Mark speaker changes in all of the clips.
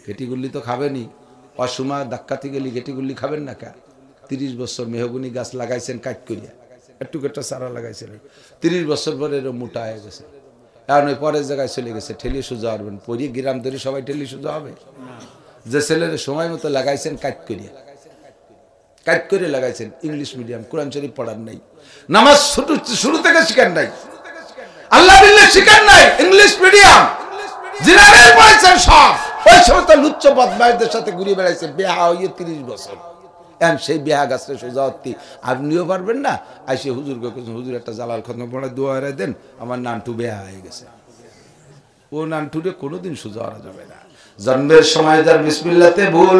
Speaker 1: গেটিগুলি তো খাবেনি, অসময় ধাক্কাতে গেলি গেটিগুলি খাবেন না কা? 30 বছর মেহগুনি গাছ লাগাইছেন কাট করিয়া, একটু একটা চারা লাগাইছিলেন, 30 বছর পরে এরকম মোটা হয়ে গেছে। এখন ওই পরের জায়গায় চলে গেছে, ঠেলি সোজা হবেন, পরি গ্রাম ধরে সবাই ঠেলি সোজা হবে? যে ছেলের সময় মতো লাগাইছেন কাট করে লাগাইছেন, ইংলিশ মিডিয়াম, কোরআন শরীফ পড়ার নাই, নামাজ শুরু থেকে শিখান নাই, আল্লাহ বিল্লাহ শিখান নাই, ইংলিশ মিডিয়াম জিনারেল পড়াইছেন সব। ওই সময় তো লুচ্চ বদমাইশদের সাথে ঘুরে বেড়াইছে, বিয়া হইয়ে 30 বছর। এখন সেই বিয়া গাছটা সোজা হতি আপনিও পারবেন না। আইসে হুজুরকে হুজুর একটা জালাল খতম পড়া দোয়া দেন, আমার নানটু বিয়া হয়ে গেছে। ও নানটুরে কোনোদিন সোজা হওয়া যাবে না। জন্মের সময় যার বিসমিল্লাতে ভুল,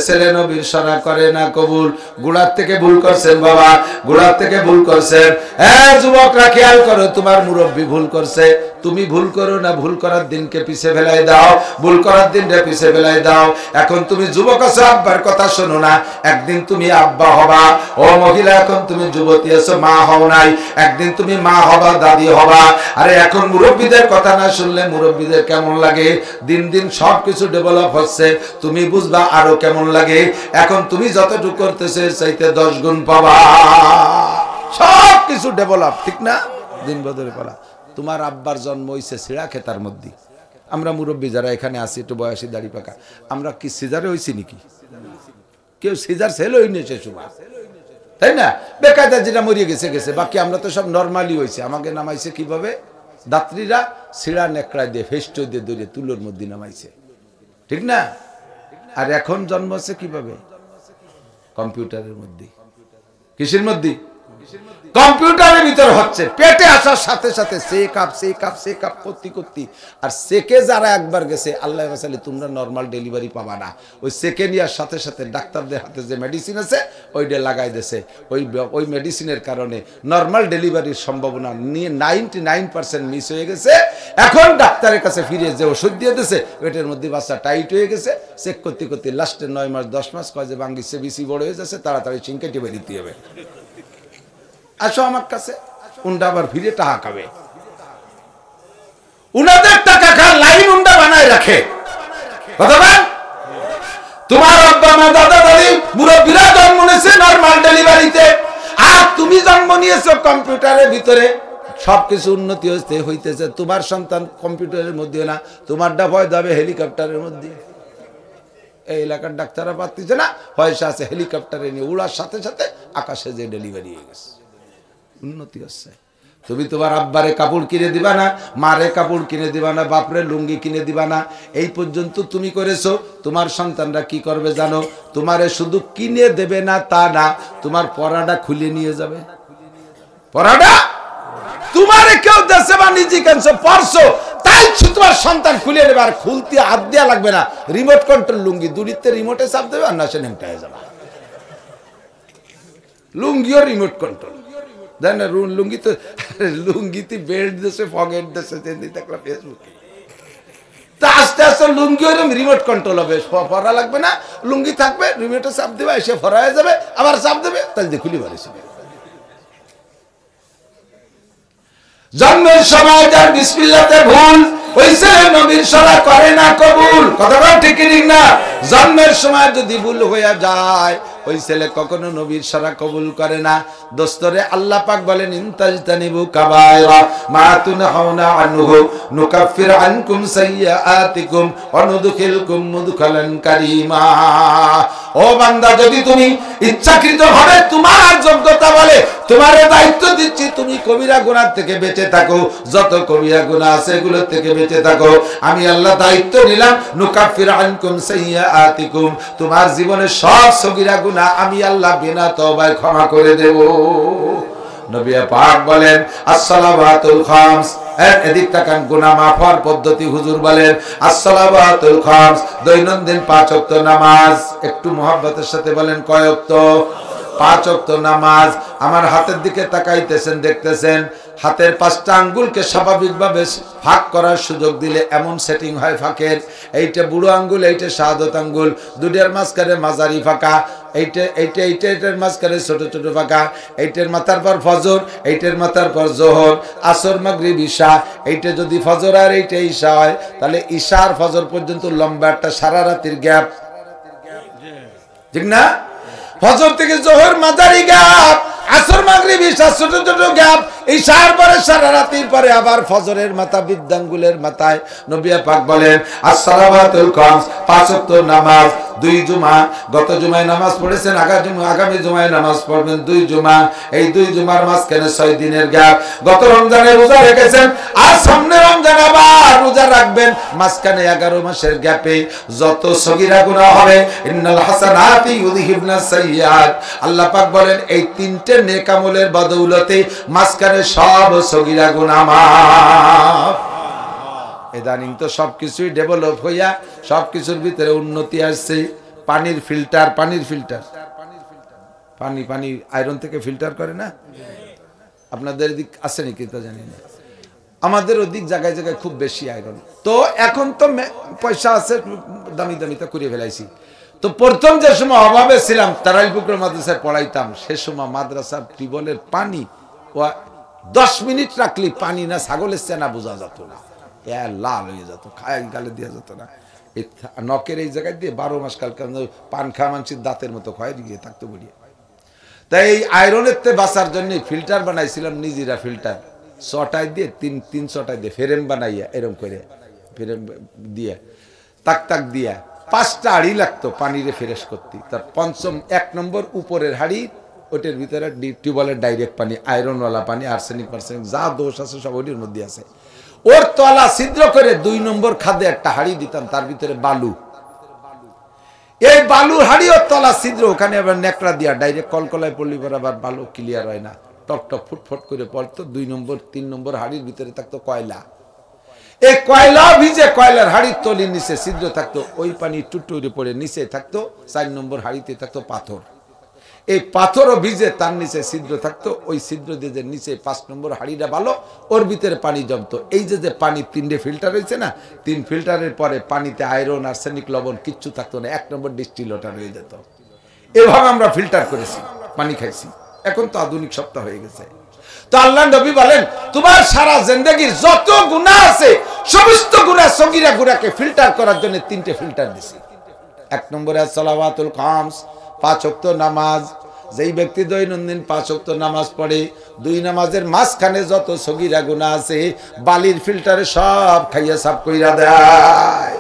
Speaker 1: ছেলে নবীর সারা করে না কবুল। গোড়ার থেকে ভুল করছেন বাবা, গোড়ার থেকে ভুল করছেন। হ্যাঁ যুবকরা খেয়াল করো, তোমার মুরব্বী ভুল করছে, তুমি ভুল করো না, ভুল করার দিনকে পিছে ফেলাই দাও, ভুল করার দিনটা পিছে ফেলাই দাও। এখন তুমি যুবক আছো, আব্বার কথা শোনো না, একদিন তুমি আব্বা হবা। ও মহিলা, এখন তুমি যুবতী আছো, মা হও নাই, একদিন তুমি মা হবা, দাদি হবা। আরে এখন মুরব্বীদের কথা না শুনলে মুরব্বীদের কেমন লাগে? দিন দিন সবকিছু ডেভেলপ হচ্ছে, তুমি বুঝবা আরো কেমন লাগে। এখন তুমি যতটুকু করতেছে চাইতে 10 গুণ পাবা, সবকিছু ডেভেলপ, ঠিক না? দিন বদলে পড়া। তোমার আব্বার জন্ম হইছে ছিড়া খেতার মধ্যে। আমরা মুরব্বী যারা এখানে আছি, একটু বয়সী দাড়ি পাকা, আমরা কি সিজারে হইছি নাকি? কেউ সিজার সেল হইনি সে সময়, তাই না? বেকায়দা যেটা মরিয়ে গেছে গেছে, বাকি আমরা তো সব নর্মালি হয়েছে। আমাকে নামাইছে কিভাবে? দাত্রীরা ছিড়া নেকড়া দিয়ে ফেস্ট দিয়ে দৌড়ে তুলোর মধ্যে নামাইছে, ঠিক না? আর এখন জন্ম হচ্ছে কিভাবে? কম্পিউটারের মধ্যে। কিসের মধ্যে? কম্পিউটারের ভিতর হচ্ছে। পেটে আসার সাথে সাথে সে কাপ করতে আর সেকে যারা একবার গেছে, আল্লাহ বাসালে তোমরা নর্মাল ডেলিভারি পাবা না। ওই সেকে নেওয়ার সাথে সাথে ডাক্তারদের হাতে যে মেডিসিন আছে ওইটা লাগাই দিয়েছে। ওই মেডিসিনের কারণে নর্মাল ডেলিভারির সম্ভাবনা নিয়ে 99% মিস হয়ে গেছে। এখন ডাক্তারের কাছে ফিরে যে ওষুধ দিয়ে দিয়েছে, পেটের মধ্যে বাচ্চা টাইট হয়ে গেছে। চেক করতে লাস্টে 9 মাস 10 মাস কয় যে বাঙ্গিছে, বেশি বড় হয়ে যাচ্ছে, তাড়াতাড়ি চিনকেটে বেরিয়ে হবে। আসো আমার কাছে, উন্ডা আবার ফিরে টাকা খাবে। উনাদের টাকা খার লাইন উন্ডা বানায় রাখে। তোমার আব্বা মা দাদা দাদি মুরব্বীরা জন্ম নিয়েছে নরমাল ডেলিভারিতে, আর তুমি জন্ম নিয়েছো কম্পিউটারের ভিতরে। সবকিছু উন্নতি হইতেছে, তোমার সন্তান কম্পিউটারের মধ্যে না, তোমারটা ভয় যাবে হেলিকপ্টারের মধ্যে। এই এলাকার ডাক্তাররা পাচ্ছে না, পয়সা আছে, হেলিকপ্টারে নিয়ে উড়ার সাথে সাথে আকাশে যে ডেলিভারি হয়ে গেছে, উন্নতি হচ্ছে। তুমি তোমার আব্বারে কাপড় কিনে দিবা না, মারে কাপড় কিনে দিবা না, বাপরে লুঙ্গি কিনে দিবা না। এই পর্যন্ত তুমি করেছো। তোমার সন্তানরা কি করবে জানো? তোমারে শুধু কিনে দেবে না তা না, তোমার পরাটা খুলে নিয়ে যাবে। পরাটা তোমারে কেউ দেশে বা নিজে কেনছো পরছো, তাই তোমার সন্তান খুলে নেবে। আর খুলতে হাত দেওয়া লাগবে না, রিমোট কন্ট্রোল লুঙ্গি, দুরিতে রিমোটে চাপ দেবে আর না সে নেমটা হয়ে যাবে। লুঙ্গিও রিমোট কন্ট্রোল, জানে লুঙ্গি তো, লুঙ্গিতে বেল্ট দেশে, পকেট দেশে, দেখলাম ফেসবুকে। তা আস্তে আস্তে লুঙ্গিও রিমোট কন্ট্রোল হবে, ফরা লাগবে না, লুঙ্গি থাকবে, রিমোটে চাপ দেবে, এসে ফরা হয়ে যাবে, আবার চাপ দেবে, তাহলে খুলি পারেছি। জন্মের সময় যার বিসমিল্লাতে ভুল, ওই ছেলে নবীর সারা করে না কবুল। কথাটা ঠিক না? জন্মের সময় যদি ভুল হয়ে যায়, ওই ছেলে কখনো নবীর সারা কবুল করে না। দোস্তরে আল্লাহ পাক বলেন, ইনতাজতানিবু কাবায়রা মা তুনহাউনা আনহু নুকাফির আনকুম সাইয়্যাতিকুম ওয়া নুদখিলকুম মুদখালান কারীমা। ও বান্দা, যদি তুমি ইচ্ছাকৃতভাবে তোমার যোগ্যতা বলে তোমারে দায়িত্ব দিচ্ছি, তুমি কবিরা গুনাহ থেকে বেঁচে থাকো, যত কবিরা গুনাহ আছে এগুলো থেকে বেঁচে থাকো, আমি আল্লাহ দায়িত্ব নিলাম, নুকাফির আনকুম সাইয়্যাতিকুম, তোমার জীবনের সব সগীরা গুনাহ আমি আল্লাহ বিনা তওবায় ক্ষমা করে দেব। নবী পাক বলেন, as-salawatul khams, এদিক তাকান, গুনাহ মাফ হওয়ার পদ্ধতি হুজুর বলেন, as-salawatul khams, দৈনন্দিন 5 ওয়াক্ত নামাজ। একটু মহব্বতের সাথে বলেন, কয় ওয়াক্ত? 5 ওয়াক্ত নামাজ। আমার হাতের দিকে তাকাইতেছেন, দেখতেছেন হাতের 5টা আঙ্গুলকে স্বাভাবিকভাবে ভাগ করার সুযোগ দিলে এমন সেটিং হয় ফাঁকের, এইটা বুড়ো আঙ্গুল, এইটা শাহাদত আঙ্গুল, দুটার মাঝখানে মাঝারি ফাঁকা, এইটার মাঝখানে ছোট ছোট ফাঁকা, এইটার মাথার পর ফজর, এইটার মাথার পর জোহর, আসর, মাগরিব, ঈশা। এইটা যদি ফজর আর এইটা ঈশা হয়, তাহলে ঈশা আর ফজর পর্যন্ত লম্বা একটা সারা রাতের গ্যাপ, ঠিক না? ফজর থেকে জোহর মাঝারি গ্যাপ, আসর, মাগরিব, ঈশা ছোট ছোট গ্যাপ, ঈশার পরে সারা রাতের পরে আবার ফজরের মাথা বৃদ্ধাঙ্গুলের মাথায়। নবী পাক বলেন as-salawatul khams, 5 ওয়াক্ত নামাজ, 2 জুমা। গত জুমায় নামাজ পড়েছেন, আগামী জুমায় নামাজ পড়বেন 2 জুমা। এই 2 জুমার মাঝখানে 6 দিনের গ্যাপ। গত রমজানে রোজা রেখেছেন, আর সামনে রমজান আবার রোজা রাখবেন, মাঝখানে 11 মাসের গ্যাপে যত সগীরা গুনাহ হবে, ইন্নাল হাসানাতি ইউযহিবনাস সাইয়্যাত, আল্লাহ পাক বলেন এই 3টে নেক আমলের বদৌলতে মাঝখানে সব সগীরা গুনাহ মাফ। ইদানিং তো সবকিছুই ডেভেলপ হইয়া সবকিছুর ভিতরে উন্নতি আসছে। পানির ফিল্টার, পানি আয়রন থেকে ফিল্টার করে না? আপনাদের দিক আছে নাকি তা জানি না, আমাদের ওদিক জায়গায় জায়গায় খুব বেশি আয়রন। তো এখন তো পয়সা আছে, দামি দামিটা করে ফেলাইছি। তো প্রথম যে সময় অভাবে ছিলাম, তারাইল পুকুর মাদ্রাসায় পড়াইতাম, সে সময় মাদ্রাসার টিউবওয়েলের পানি 10 মিনিট রাখলে পানি না ছাগলের চেনা বোঝা যেত না, লাল হয়ে যেত, খায় গালে দেওয়া যেত না। এই নখের এই জায়গায় দিয়ে 12 মাস কাল পান খাওয়া মানুষের দাঁতের মতো ক্ষয় গিয়ে থাকতো বলিয়ে। তাই এই আয়রনের তে বাঁচার জন্য ফিল্টার বানাইছিলাম নিজেরা, ফিল্টার 6টায় দিয়ে 3-6টায় দিয়ে ফ্রেম বানাইয়া, এরম করে ফ্রেম দিয়ে তাক দিয়া 5টা হাড়ি লাগতো পানিরে ফ্রেশ করতে। তার পঞ্চম 1 নম্বর উপরের হাড়ি, ওটার ভিতরে টিউবওয়েলের ডাইরেক্ট পানি, আয়রনওয়ালা পানি, আর্সেনিক যা দোষ আছে সব ওটির মধ্যে আছে। ওর তলা ছিদ্র করে 2 নম্বর খাদে একটা হাড়ি দিতাম, তার ভিতরে বালু, এই বালুর হাড়ি ওর তলা ছিদ্র, ওখানে আবার নেকড়া দিয়া ডাইরেক্ট কলকলায় পড়লি পর আবার বালু ক্লিয়ার হয় না, টকটক ফুটফট করে পড়তো। 2 নম্বর 3 নম্বর হাড়ির ভিতরে থাকতো কয়লা, এই কয়লা ভিজে কয়লার হাড়ির তলির নিচে ছিদ্র থাকতো, ওই পানি টুটুরে পড়ে নিচে থাকতো 4 নম্বর হাড়িতে থাকতো পাথর, এই পাথরও ভিজে তার নিচে ছিদ্র থাকতো, ওই ছিদ্র দিয়ে নিচে 5 নম্বর হাড়িটা ভালো, ওর ভিতরে পানি জমতো। এই যে পানি 3টে ফিল্টার হয়েছে না, 3 ফিল্টারের পরে পানিতে আয়রন, আর্সেনিক, লবণ কিচ্ছু থাকতো না, 1 নম্বর ডিস্টিল ওয়াটার হয়ে যেত। এভাবে আমরা ফিল্টার করেছি, পানি খাইছি। এখন তো আধুনিক সপ্তাহ হয়ে গেছে। তো আল্লাহ নবী বলেন তোমার সারা জিন্দেগীর যত গুনাহ আছে সমস্ত গুনাহ সগীরা গুনাহকে ফিল্টার করার জন্য 3টে ফিল্টার দিছি। 1 নম্বরে as-salawatul khams, 5 ওয়াক্ত নামাজ। যেই ব্যক্তি দৈনন্দিন 5 ওয়াক্ত নামাজ পড়ে, 2 নামাজের মাঝখানে যত সগীরা গুনাহ আছে বালির ফিল্টারে সব খাইয়া সাফ কইরা দেয়।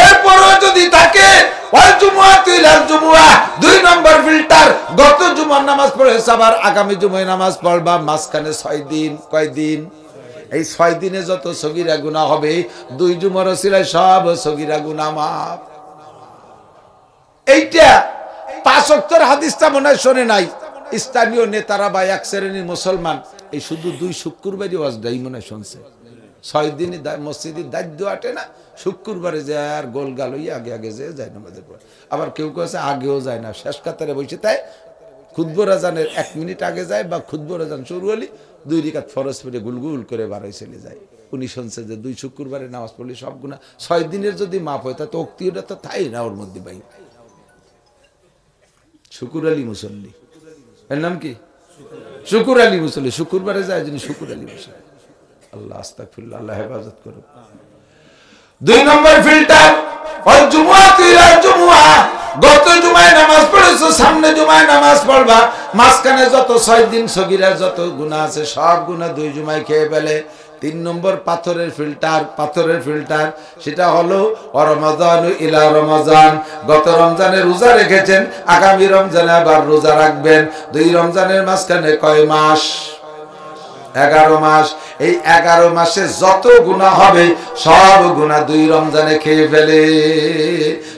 Speaker 1: এরপরও যদি থাকে ওয়াল জুমআতু ইলাল জুমআহ, 2 নম্বর ফিল্টার, গত জুমার নামাজ পড়েছ আবার আগামী জুমায় নামাজ পড়বা, মাঝখানে 6 দিন, কয় দিন? এই 6 দিনে যত সগীরা গুনাহ হবে 2 জুমার ওসিলায় সব সগীরা গুনাহ মাফ। এইটা 5 ওয়াক্তের হাদিসটা মনে হয় শোনে নাই স্থানীয় নেতারা বা এক শ্রেণীর মুসলমান, এই শুধু 2 শুক্রবারই ওয়াজটাই মনে হয় শুনছে। 6 দিনই মসজিদের দায়িত্ব আটে না, শুক্রবারে যায় আর গোলগাল হইয়া আগে আগে যায় নামাজের পর। আবার কেউ কেছে আগেও যায় না, শেষ কাতারে বসে তাই খুতবর আজানের 1 মিনিট আগে যায়, বা খুতবর আজান শুরু হলি 2 রাকাত ফরজ পড়ে গুলগুল করে বাড়াই চলে যায়। উনি শুনছে যে 2 শুক্রবারে নামাজ পড়লে সব গুনাহ 6 দিনের যদি মাফ হয়, তা তো অক্তিটা তো তাই না ওর মধ্যে ভাই। শুকুর আলী মুসল্লি, এর নাম কি? শুকুর আলী মুসল্লি, শুক্রবারে যায় যিনি শুকুর আলী মুসল্লি। আল্লাহ আস্তাগফিরুল্লাহ, আল্লাহ হেফাজত করুন। 2 নম্বর ফিল্টার ওয়াল জুমআতু ইলাল জুমআহ, গত জুমায় নামাজ পড়েছো, সামনে জুমায় নামাজ পড়বা, মাঝখানে যত 6 দিন সগীরা যত গুনাহ আছে সব গুনাহ 2 জুমায় খেয়ে ফেলে। 3 নম্বর পাথরের ফিল্টার, সেটা হলো রমাদানু ইলা রমাজান, গত রমজানে রোজা রেখেছেন, আগামী রমজানে আবার রোজা রাখবেন। 2 রমজানের মাঝখানে কয় মাস? 11 মাস। এই 11 মাসে যত গুনাহ হবে সব গুনাহ 2 রমজানে খেয়ে ফেলে।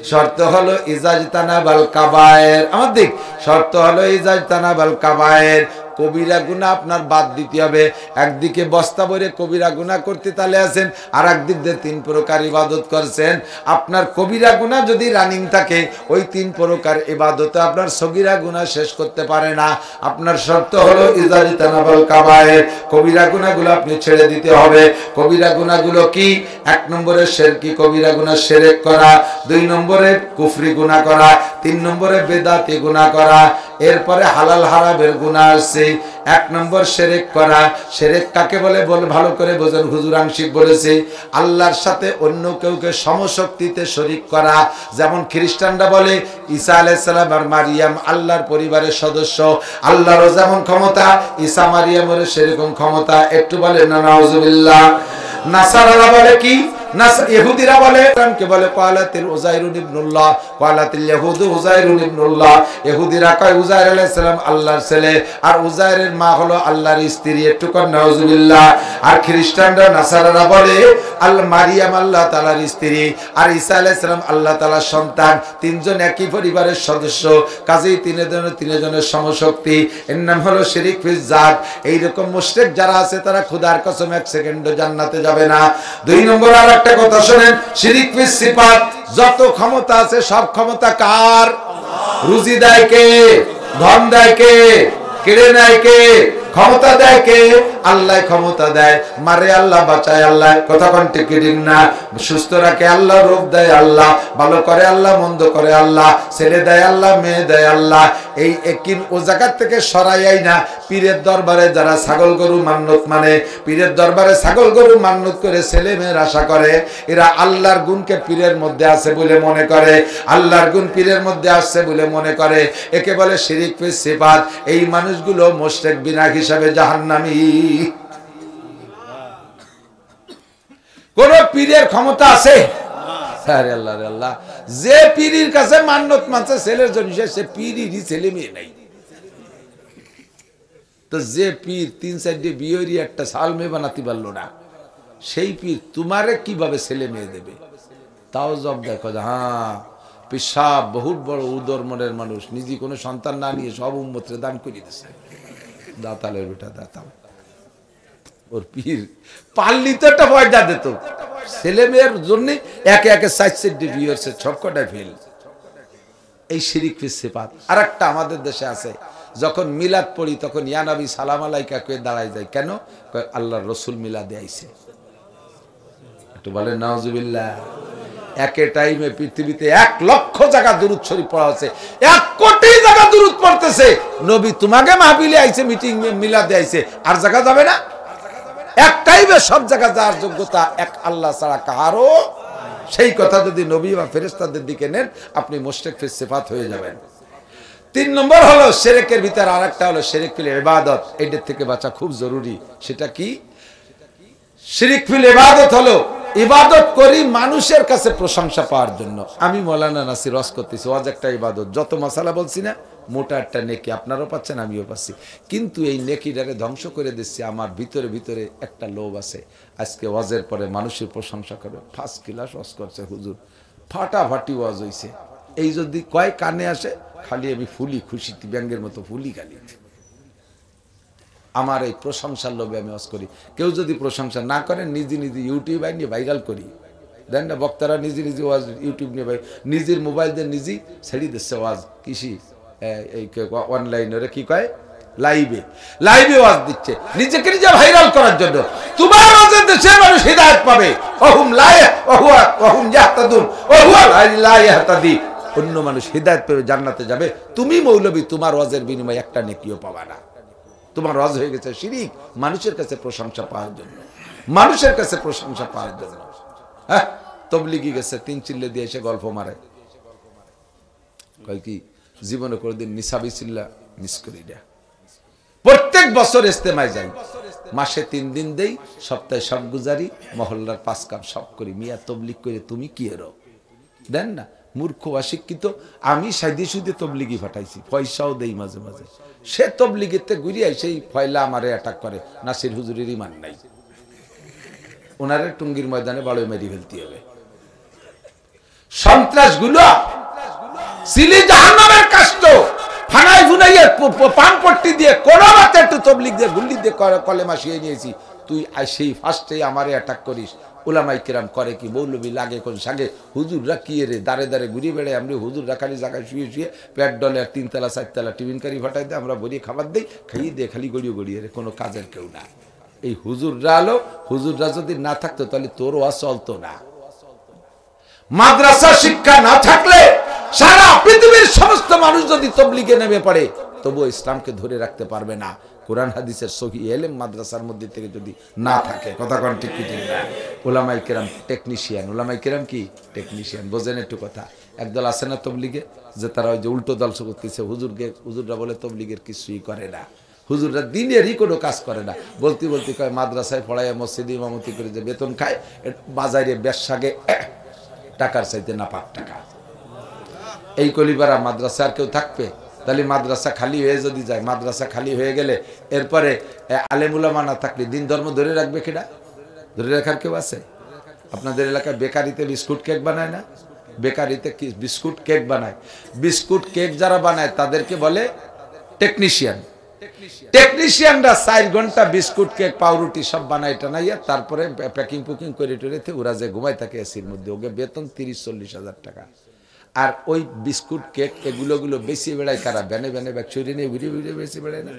Speaker 1: শর্ত হলো ইজাজতানাবাল কাবায়ের, আমার দিক শর্ত হলো ইজাজতানাবাল কাবায়ের, কবিরা গুনাহ আপনার বাদ দিতে হবে। একদিকে বস্তা ভরে কবিরা গুনাহ করতে তালে আছেন, আর একদিক দিয়ে 3 প্রকার ইবাদত করছেন। আপনার কবিরা গুনাহ যদি রানিং থাকে, ওই 3 প্রকার ইবাদতে আপনার সগীরা গুনাহ শেষ করতে পারে না। আপনার শর্ত হলো ইজারিতানাবাল কাবায়ের, কবিরা গুনাহগুলো আপনি ছেড়ে দিতে হবে। কবিরা গুনাহগুলো কি? 1 নম্বরে শিরকি কবিরা গুনাহ, শিরক করা। 2 নম্বরে কুফরি গুনাহ করা। 3 নম্বরে বেদাতি গুনাহ করা। এরপরে হালাল হারামের গুনাহ আছে। 1 নম্বর শিরক করা। শিরক কাকে বলে ভালো করে বোঝেন, হুজুর আংশিক বলেছে, আল্লাহর সাথে অন্য কেউকে সমশক্তিতে শরীক করা। যেমন খ্রিস্টানরা বলে ঈসা আলাইহিস সালাম আর মারিয়াম আল্লাহর পরিবারের সদস্য, আল্লাহরও যেমন ক্ষমতা ঈসা মারিয়ামের সেরকম ক্ষমতা। একটু বলে না নাউজুবিল্লাহ। নাসারারা বলে কি? ইহুদিরা বলে কে বলে ক্বালাতিল উযাইরুন ইবনুল্লাহ, ক্বালাতিল ইয়াহুদু উযাইরুন ইবনুল্লাহ। ইহুদিরা কয় উযাইর আলাইহিস সালাম আল্লাহর ছেলে, আর উযাইরের মা হলো আল্লাহর স্ত্রী। একটু কর নাউজুবিল্লাহ। আর খ্রিস্টানরা নাসারারা বলে মারিয়াম আল্লাহ তাআলার স্ত্রী, আর ঈসা আলাইহিস সালাম আল্লাহ তাআলার সন্তান। 3 জন একই পরিবারের সদস্য, কাজেই 3 জনের সমশক্তি। এর নাম হলো শিরক ফিজ জাত। এইরকম মুশরিক যারা আছে তারা খোদার কসম 1 সেকেন্ডও জান্নাতে যাবে না। 2 নম্বর আর একটা কথা শুনেন, শিরক ফিজ সিফাত। যত ক্ষমতা আছে সব ক্ষমতা কার? রুজি দেয় কে? ধন দেয় কে? কেড়ে নেয় কে? ক্ষমতা দেয় কে? আল্লাহ ক্ষমতা দেয়। মারে আল্লাহ, বাঁচায় আল্লাহ। কথা কোন ঠিক না? সুস্থ রাখে আল্লাহ, রোগ দেয় আল্লাহ, ভালো করে আল্লাহ, মন্দ করে আল্লাহ, ছেলে দেয় আল্লাহ, মেয়ে দেয় আল্লাহ। এই একদিন ও জায়গা থেকে সরাই না। পীরের দরবারে যারা ছাগল গরু মান্নত মানে, পীরের দরবারে ছাগল গরু মান্নত করে ছেলে মেয়ের আশা করে, এরা আল্লাহর গুণকে পীরের মধ্যে আছে বলে মনে করে, আল্লাহর গুণ পীরের মধ্যে আসছে বলে মনে করে। একে বলে শিরক ফিজ সিফাত। এই মানুষগুলো মুশরিক বিনাক হিসাবে জাহান্নামী। কোন পীরের ক্ষমতা আছে? আরে আল্লাহ রে আল্লাহ, যে পীরের কাছে মান্নত মানছে ছেলের জন্য, সে পীরেরই ছেলে মেয়ে নাই। তো যে পীর 3-4 বিয়েরই একটা সাল মেয়ে বানাতে পারলো না, সেই পীর তোমারে কিভাবে ছেলে মেয়ে দেবে? তাও জব দেখো, হ্যাঁ পিসাব বহুত বড় উদর মনের মানুষ, নিজে কোনো সন্তান না নিয়ে সব উম্মতরে দান করে দিচ্ছে। দাতালের বেটা দাতাল, ওর পীর পাল্লি তো একটা পয়দা দিত ছেলে মেয়ের জন্য। একে একে 4-4 বিয়ে হচ্ছে, সবকটাই ফেল। এই শিরক ফিজ সিফাত। আর একটা আমাদের দেশে আছে, যখন মিলাদ পড়ি তখন ইয়া নবী সালাম আলাইকা কয়ে দাঁড়ায় যায়। কেন? আল্লাহর রসুল মিলাদে আইছে। একটু বলেন নাউজুবিল্লাহ। একে টাইমে পৃথিবীতে 1 লক্ষ জায়গা দুরূদ শরীফ পড়া হচ্ছে, 1 কোটি জায়গা দুরূদ পড়তেছে। নবী তোমাকে মাহফিলে আইছে, মিটিং মিলাদে আইছে, আর জায়গা যাবে না? এক টাইমে সব জায়গা যাওয়ার যোগ্যতা এক আল্লাহ ছাড়া কারো। সেই কথা যদি নবী বা ফেরেশতাদের দিকে নেন, আপনি মুশরিক ফিজ সিফাত হয়ে যাবেন। 3 নম্বর হলো শিরকের ভিতর আরেকটা হলো শিরক ফিল ইবাদত। এটার থেকে বাঁচা খুব জরুরি। সেটা কি? শিরক ফিল ইবাদত হলো ইবাদত করি মানুষের কাছে প্রশংসা পাওয়ার জন্য। আমি মৌলানা নাসির রস করতেছি, ওয়াজ একটা ইবাদত। যত মাসালা বলছি না, মোটা একটা নেকি আপনারাও পাচ্ছেন, আমিও পাচ্ছি। কিন্তু এই নেকিটারে ধ্বংস করে দিচ্ছে আমার ভিতরে ভিতরে একটা লোভ আছে। আজকে ওয়াজের পরে মানুষের প্রশংসা করে, 1st ক্লাস ওয়াজ করছে হুজুর, ফাটাফাটি ওয়াজ হইছে। এই যদি কয় কানে আসে, খালি আমি ফুলি, খুশিতে ব্যাঙ্গের মতো ফুলি খালি। আমার এই প্রশংসার লোভে আমি ওয়াজ করি। কেউ যদি প্রশংসা না করে, নিজে নিজে ইউটিউব নিয়ে ভাইরাল করি। দেন না, বক্তারা নিজে নিজে ওয়াজ ইউটিউব নিয়ে নিজের মোবাইল দিয়ে নিজেই ছেড়ে দিচ্ছে ওয়াজ। কৃষি এই অনলাইনে কি কয়, লাইভে ওয়াজ দিচ্ছে, নিজেকে নিজে ভাইরাল করার জন্য। তোমার ওয়াজে দেশের মানুষ হিদায়াত পাবে। অন্য মানুষ হিদায়াত পেয়ে জান্নাতে যাবে, তুমি মৌলবী তোমার ওয়াজের বিনিময়ে একটা নেকিও পাবা না। তোমার ওয়াজ হয়ে গেছে শিরিক, মানুষের কাছে প্রশংসা পাওয়ার জন্য, মানুষের কাছে প্রশংসা পাওয়ার জন্য। হ্যাঁ, তবলিগি গেছে 3 চিল্লে দিয়ে এসে গল্প মারে, কয় কি জীবনে কোনদিন নিসাবি চিল্লা মিস করি না। প্রত্যেক বছর ইস্তেমায় যাই, মাসে 3 দিন দেই, সপ্তাহে সব গুজারি, মহল্লার 5 কাপ সব করি। মিয়া তবলিগ করে তুমি কি এরো দেন না? মূর্খ অশিক্ষিত। আমি সাইদে সুদে তবলিগি ফাটাইছি, পয়সাও দেই মাঝে মাঝে। সে তবলিগিতে ঘুরিয়ে সেই ফয়লা আমারে অ্যাটাক করে। নাসির হুজুরের ইমান নাই, ওনারে টুঙ্গির ময়দানে বাড়ি মেরি ফেলতে হবে। সন্ত্রাস গুলো সিলি জাহান্নামের কাষ্ট হানাই ফুনাইয়ে পান পট্টি দিয়ে কোন মতে একটু তবলিগ দিয়ে গুল্লি দিয়ে কলেমা শিয়ে নিয়েছি, তুই সেই ফার্স্টে আমারে অ্যাটাক করিস। উলামাই কিরাম করে কি, মৌলবি লাগে কোন সাগে, হুজুররা কি রে দাঁড়ে দাঁড়ে ঘুরে বেড়াই, আমরা হুজুররা খালি জায়গায় শুয়ে শুয়ে পেট ডলে আর 3 তলা 4 তলা টিফিন কারি ফাটাই দেয়, আমরা ভরিয়ে খাবার দিই, খাইয়ে দিয়ে খালি গড়িয়ে গড়িয়ে রে, কোনো কাজের কেউ না। এই হুজুররা আলো, হুজুররা যদি না থাকতো তাহলে তোর ওয়াজ চলতো না। মাদ্রাসা শিক্ষা না থাকলে সারা পৃথিবীর সমস্ত মানুষ যদি তবলিগে নেমে পড়ে তবুও ইসলামকে ধরে রাখতে পারবে না, কোরআন হাদিসের সহি এলেম মাদ্রাসার মধ্যে থেকে যদি না থাকে। কথা কোন ঠিক কি ঠিক না? ওলামাই কেরাম টেকনিশিয়ান, ওলামাই কেরাম কি টেকনিশিয়ান, বোঝেন একটু কথা। একদল আছে না তবলিগে, যে তারা ওই যে উল্টো দল করতেছে, হুজুররা বলে তবলিগের কিছুই করে না, হুজুররা দিনেরই কোনো কাজ করে না। বলতে বলতে কয় মাদ্রাসায় পড়ায় মসজিদে ইমামতি করে যে বেতন খায়, বাজারে ব্যবসাগে টাকার চাইতে না পাক টাকা। এই কলিপাড়া মাদ্রাসা আর কেউ থাকবে? তাহলে মাদ্রাসা খালি হয়ে যদি যায়, মাদ্রাসা খালি হয়ে গেলে এরপরে আলেমুলামা না থাকলে দিন ধর্ম ধরে রাখবে কিনা? ধরে রাখার কেউ আছে? আপনাদের এলাকায় বেকারিতে বিস্কুট কেক বানায় না? বেকারিতে কি বিস্কুট কেক বানায়? বিস্কুট কেক যারা বানায় তাদেরকে বলে টেকনিশিয়ান। টেকনিশিয়ানরা 4 ঘন্টা বিস্কুট কেক পাউরুটি সব বানায় টানাইয়া তারপরে প্যাকিং পুকিং করে টরেতে ওরা যে ঘুমাই থাকে এসির মধ্যে, ওকে বেতন 30-40 হাজার টাকা। আর ওই বিস্কুট কেক এগুলো বেশি বেড়ায় কারা? ব্যানে ব্যানে ব্যাগ চুরি নিয়ে ঘুরে ঘুরে বেশি বেড়ায় না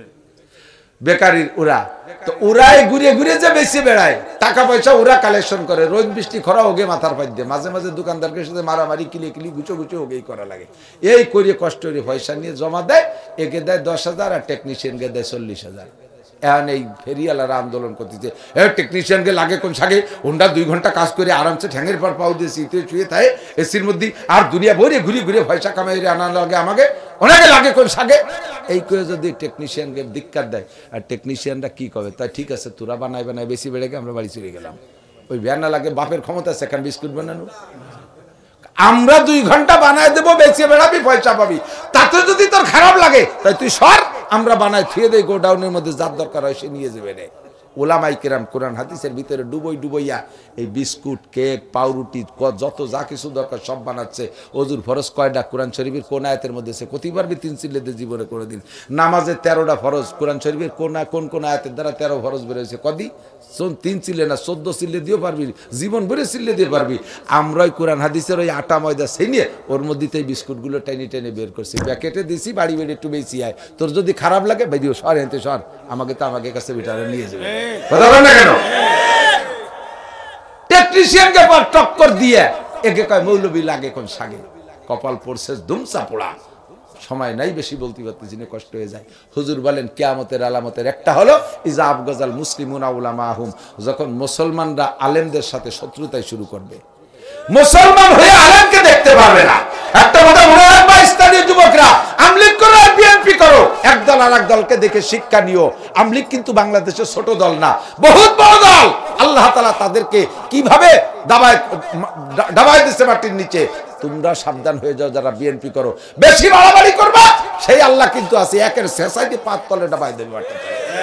Speaker 1: বেকারির ওরা, তো ওরাই ঘুরে ঘুরে যে বেশি বেড়ায়, টাকা পয়সা ওরা কালেকশন করে, রোদ বৃষ্টি খরা ওগে মাথার পাই দিয়ে, মাঝে মাঝে দোকানদারকে সাথে মারামারি কিলি কিলি গুছো গুছো ওগেই করা লাগে। এই করিয়ে কষ্ট করে পয়সা নিয়ে জমা দেয়, একে দেয় 10,000 আর টেকনিশিয়ানকে দেয় 40,000। এখন এই ফেরিয়ালারা আন্দোলন করতেছে, টেকনিশিয়ানকে লাগে কোন সাগে, ওনটা 2 ঘন্টা কাজ করে আরামসে ঠ্যাঙের পর পাও দিয়ে শীতে শুয়ে থাকে এসির মধ্যে, আর দুনিয়া ভরে ঘুরে ঘুরে পয়সা কামাই আনা লাগে আমাকে, ওনাকে লাগে কোন সাগে। এই করে যদি টেকনিশিয়ানকে ধিক্কার দেয়, আর টেকনিশিয়ানরা কি করে, তাই ঠিক আছে তোরা বানাই বানাই বেশি বেড়ে গিয়ে আমরা বাড়ি চলে গেলাম। ওই ভ্যান না লাগে, বাপের ক্ষমতা আছে এখন বিস্কুট বানানো, আমরা 2 ঘন্টা বানায় দেবো, বেশি বেড়াবি পয়সা পাবি, তাতে যদি তোর খারাপ লাগে তাই তুই সর, আমরা বানাই থুয়ে দেই গোডাউনের মধ্যে, যার দরকার হয় সে নিয়ে যাবে রে। ওলামাই কেরাম কোরআন হাদিসের ভিতরে ডুবইয়া এই বিস্কুট কেক পাউরুটি যত যা কিছু দরকার সব বানাচ্ছে। অজুর ফরজ কয়টা? কোরআন শরীফের কোন আয়াতের মধ্যে সে কতি পারবি 3 চিল্লেতে জীবনে করে দিন। নামাজে 13টা ফরজ, কোরআন শরীফের কোন আয়াতের দ্বারা 13 ফরজ বেরোয়েছে? কদি 3 চিল্লে না 14 চিল্লে দিয়েও পারবি, জীবন ভরে চিল্লে দিয়ে পারবি। আমরাই কোরআন হাদিসের ওই আটা ময়দা সেই নিয়ে ওর মধ্যেই বিস্কুটগুলো টেনে টেনে বের করছি, প্যাকেটে দিছি, বাড়ি বেড়ে একটু বেশি আয়, তোর যদি খারাপ লাগে বেরিয়ে সর, এনতে সর, আমাকে তো আমাকে কাছে বিটারে নিয়ে যাবে। কথা বলেন না কেন? টেকনিশিয়ানকে পর টক্কর দিয়ে একে কয় মৌলবি লাগে কোন সাগে, কপাল পড়ছে ধুমসা পোড়া। সময় নাই বেশি বলতে পারতেছি না, কষ্ট হয়ে যায়। হুজুর বলেন কিয়ামতের আলামতের একটা হলো ইজা আবগাজাল মুসলিমুনা উলামাহুম, যখন মুসলমানরা আলেমদের সাথে শত্রুতাই শুরু করবে, মুসলমান হয়ে আলেমকে দেখতে পারবে না। একটা কথা মনে রাখবা স্থানীয় যুবকরা, আমলিগ করো আর বিএনপি করো, একদল আর এক দলকে দেখে শিক্ষা নিও। আমলিগ কিন্তু বাংলাদেশের ছোট দল না, বহুত বড় দল। আল্লাহ তাআলা তাদেরকে কিভাবে দাবায় দিচ্ছে মাটির নিচে। তোমরা সাবধান হয়ে যাও যারা বিএনপি করো, বেশি বাড়াবাড়ি করবা, সেই আল্লাহ কিন্তু আছে একের শেষাইতে 5 তলে দাবায় দেবে মাটি।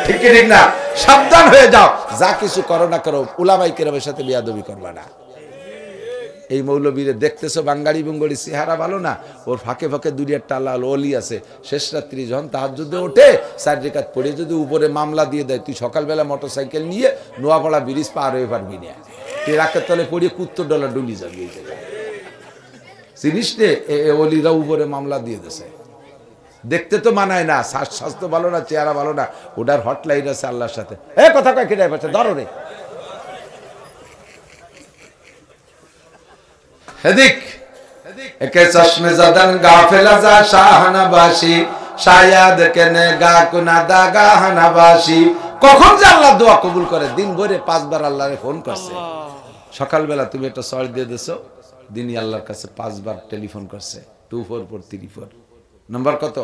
Speaker 1: ঠিক কি ঠিক না? সাবধান হয়ে যাও, যা কিছু করো না করো উলামায়ে কেরামের সাথে বেয়াদবি করবা না। এই মৌলবীরে দেখতেছো বাঙ্গাড়ি বুঙ্গড়ি চেহারা ভালো না, ওর ফাঁকে ফাঁকে দুনিয়ার টালা অলি আছে। শেষ রাত্রি যখন তাহাজ্জুদে ওঠে 4 রাকাত পড়ে যদি উপরে মামলা দিয়ে দেয়, তুই সকালবেলা মোটরসাইকেল নিয়ে নোয়াপাড়া ব্রিজ পার হয়ে পারবি না, তুই রাকের তলে পড়িয়ে $70 ডুলি যাবি। এই জায়গায় জিনিস রে, অলিরা উপরে মামলা দিয়ে দিছে। দেখতে তো মানায় না, স্বাস্থ্য ভালো না, চেহারা ভালো না, ওটার হটলাইন আছে আল্লাহর সাথে। কথা কয় কেটে পাচ্ছে, ধরো রে হেদিক একে চশমে জাদান গাফেলা যা শাহনাবাসী শায়াদ কেনে গা কুনা দাগা হানাবাসী। কখন যে আল্লাহ দোয়া কবুল করে, দিন ভরে 5 বার আল্লাহরে ফোন করছে। সকালবেলা তুমি একটা সর দিয়ে দিছো, দিনই আল্লাহর কাছে 5 বার টেলিফোন করছে। 24434 নম্বর কত?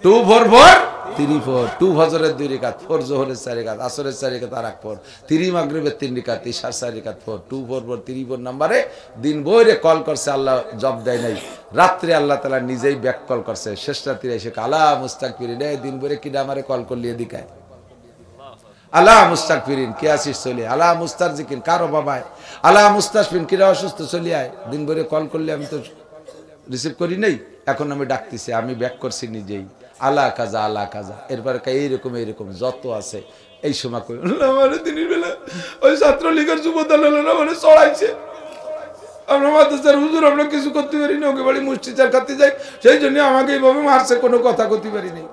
Speaker 1: 24434। 2 ফজরের 2 রাকাত, 4 যোহরের 4 রাকাত, আসরের 4 রাকাত আর 4, 3 মাগরিবের 3 রাকাত, ইশার 4 রাকাত, 24434 নম্বরে দিন ভরে কল করছে, আল্লাহ জব দেয় নাই। রাত্রে আল্লাহ তাআলা নিজেই ব্যাক কল করছে। শেষ রাত্রে এসে আলা মুস্তাগফিরিন, দিন ভরে কিডা আমারে কল করলি এদিকায়, আলা মুস্তাগফিরিন কে আসিস চলে, আলা মুস্তারজিকিন কারো বাবায়, আলা মুস্তাশফিন কিরা অসুস্থ চলে আয়, দিন ভরে কল করলে আমি তো রিসিভ করি নেই, এখন আমি ডাকতেছি, আমি ব্যাক করছি নিজেই, আলা কাজা আলা কাজা, এরপরে এইরকম এইরকম যত আছে। এই সময় কই আমার দিনের বেলা ওই ছাত্রলীগের যুব দলের মানে চড়াইছে, আমরা মাদ্রাসার হুজুর, আমরা কিছু করতে পারি না, ওকে বাড়ি মুষ্টিচার খাতে যাই, সেই জন্য আমাকে এইভাবে মারছে, কোনো কথা করতে পারি নাই।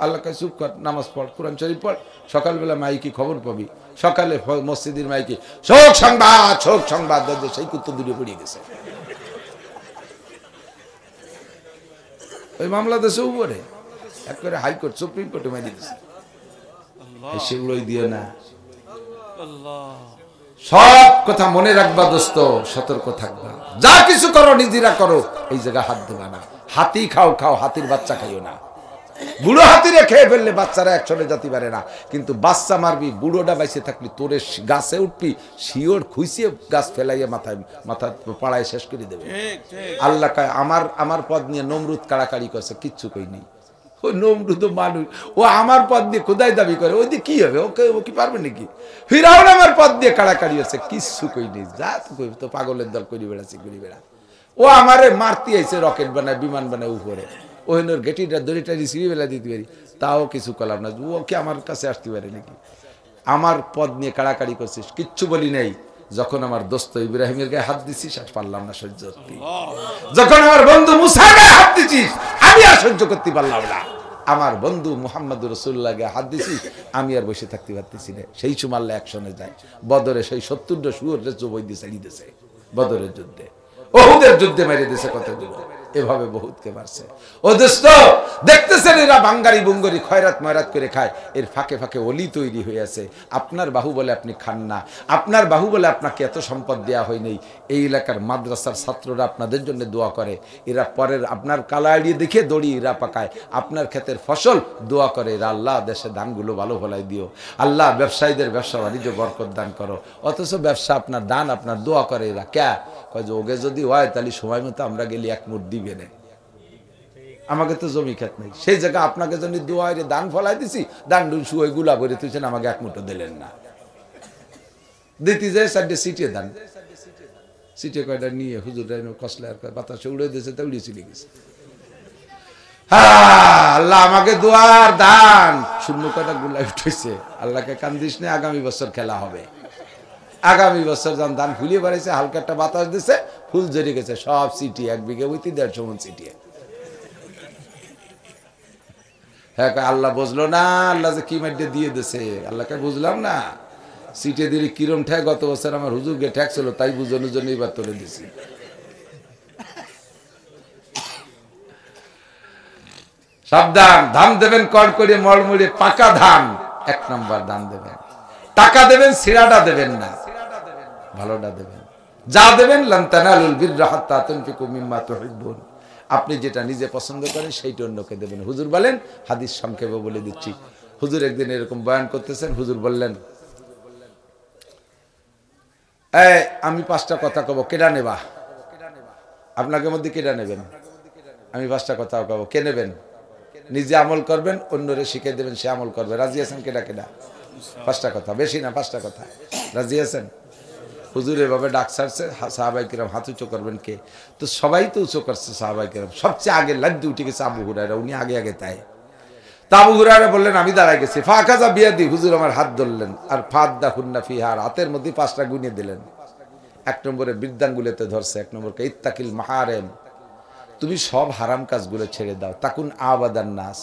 Speaker 1: আল্লাহ কাছে চুপ কর, নামাজ পড়, কোরআন শরীফ পড়, সকালবেলা মাইকি খবর পাবি, সকালে মসজিদের মাইকি শোক সংবাদ, শোক সংবাদ, সেই কুত্তো দূরে পড়িয়ে গেছে। ওই মামলা দেশে উপরে একবারে হাইকোর্ট সুপ্রিম কোর্টে মারি দিচ্ছে। সেগুলোই দিয়ে না, সব কথা মনে রাখবা দোস্ত, সতর্ক থাকবা, যা কিছু করো নিজেরা করো, এই জায়গা হাত দেবা না। হাতি খাও খাও, হাতির বাচ্চা খাইও না। বুড়ো হাতিরে খেয়ে ফেললে বাচ্চারা একসঙ্গে যেতে পারে না, কিন্তু বাচ্চা মারবি, বুড়োটা বাইসে থাকলি তোরে গাছে উঠবি, শিওর খুইসিয়ে গাছ ফেলাইয়া মাথা পাড়ায় শেষ করে দেবে। আল্লাহ কয় আমার পদ নিয়ে নমরুদ কাড়াকাড়ি করছে, কিচ্ছু কই নেই। ওই নমরুদ মানুষ, ও আমার পদ দিয়ে খোদাই দাবি করে, ওই দিয়ে কি হবে, ও কি পারবে নাকি? ফিরাউন আমার পদ দিয়ে কাড়াকাড়ি হচ্ছে, কিচ্ছু কই নেই, যা তো পাগলের দল করি বেড়া। ও আমারে মারতে আইছে, রকেট বানায়, বিমান বানায় উপরে, ওইনোর গেটিটা দড়িটা রিসিভি বেলা দিতে পারি, তাও কিছু করলাম না। ও কি আমার কাছে আসতে পারে নাকি? আমার পদ নিয়ে কাড়াকাড়ি করছিস, কিচ্ছু বলি নাই। যখন আমার দোস্ত ইব্রাহিমের গায়ে হাত দিছিস, আর পারলাম না সহ্য করতে। যখন আমার বন্ধু মুসার গায়ে হাত দিছিস, আমি আর সহ্য করতে পারলাম না। আমার বন্ধু মুহাম্মদ রাসূলুল্লাহ গায়ে হাত দিছিস, আমি আর বসে থাকতে পারতেছি না। সেই সময় আল্লাহ অ্যাকশনে যায়। বদরে সেই 70টা শুয়োরের জবই দিয়ে ছাড়িয়ে দিয়েছে বদরের যুদ্ধে, ওহুদের যুদ্ধে মেরে দিয়েছে কতগুলো, এভাবে বহুতকে মারছে। ও দোস্ত দেখতেছেন, এরা বাঙ্গারি বুঙ্গারি খয়রাত ময়রাত করে খায়, এর ফাঁকে ফাঁকে অলি তৈরি হয়ে আছে। আপনার বাহু বলে আপনি খান না, আপনার বাহু বলে আপনাকে এত সম্পদ দেওয়া হয় নাই। এই এলাকার মাদ্রাসার ছাত্ররা আপনাদের জন্য দোয়া করে, এরা পরের আপনার কালা এড়িয়ে দেখে দড়ি এরা পাকায়, আপনার ক্ষেতের ফসল দোয়া করে এরা, আল্লাহ দেশে ধানগুলো ভালো ফলাই দিও, আল্লাহ ব্যবসায়ীদের ব্যবসা বাণিজ্য বরকত দান করো। অথচ ব্যবসা আপনার দান, আপনার দোয়া করে এরা। ক্যা কয় যে ওকে যদি হয় তাহলে সময় মতো আমরা গেলে এক মুঠ দিবে না, আমাকে তো জমি খেত নেই। সেই জায়গা আপনাকে যদি দোয়া দান ফলাই দিছি, দান ডুন শুয়ে গুলা করে তুইছেন, আমাকে এক মুঠো দিলেন না। দিতে যায় সাইডে সিটিয়ে দান, সিটিয়ে কয়টা নিয়ে হুজুর কসলে আর বাতাসে উড়ে দিয়েছে, তা উড়িয়ে চলে গেছে। আল্লাহ আমাকে দোয়ার দান শূন্য কয়টা গুলা উঠেছে। আল্লাহকে কান্দিস না, আগামী বছর খেলা হবে। আগামী বছর যখন ধান ফুলিয়ে বাড়াইছে, হালকা একটা বাতাস দিছে, ফুল জড়িয়ে গেছে, সব সিটি 1 বিঘে হইতে 150 মণ সিটিয়ে। হ্যাঁ, আল্লাহ বুঝলো না, আল্লাহ যে কি মাইডে দিয়ে দিছে, আল্লাহকে বুঝলাম না। সিটে দিলে কিরম ঠেক, গত বছর আমার হুজুরকে ঠেক ছিল, তাই বুঝানোর জন্য এবার তুলে দিছি। সাবধান, ধান দেবেন কর করে মড়মড়ে, পাকা ধান 1 নম্বর ধান দেবেন। টাকা দেবেন, সিরাটা দেবেন না, ভালোটা দেবেন। যা দেবেন, লান তানালুল বিররা হাত্তা তুনফিকু মিম্মা তুহিব্বুন, আপনি যেটা নিজে পছন্দ করেন সেইটা অন্যকে দেবেন। হুজুর বলেন, হাদিস সংক্ষেপে বলে দিচ্ছি। হুজুর একদিন এরকম বয়ান করতেছেন, হুজুর বললেন, আমি 5টা কথা কব, কেডা নেবা? আপনাকে মধ্যে কেডা নেবেন? আমি 5টা কথা কব, কে নেবেন? নিজে আমল করবেন, অন্যরে শিখে দেবেন, সে আমল করবে। রাজি আছেন? কেডা কেডা? 5টা কথা, বেশি না, 5টা কথা। রাজি আছেন? হুজুর এভাবে ডাক ছাড়ছে, সাহাবাই কিরাম হাত উঁচু করবেন। কে? তো সবাই তো উঁচু করছে সাহাবাই কিরাম। সবচেয়ে আগে লাড্ডু উঠে গেছে আবু হুরায়রা, উনি আগে তাই। তা আবু হুরায়রা বললেন, আমি দাঁড়াই গেছি। ফাকাজা বিয়াদি, হুজুর আমার হাত ধরলেন, আর ফাদ্দা হুন্না ফিহার, হাতের মধ্যে 5টা গুনিয়ে দিলেন। 1 নম্বরে বৃদ্ধাঙ্গুলেতে ধরছে, 1 নম্বরকে ইত্তাকিল মাহারেম, তুমি সব হারাম কাজগুলো ছেড়ে দাও। তাকুন আবাদান নাস,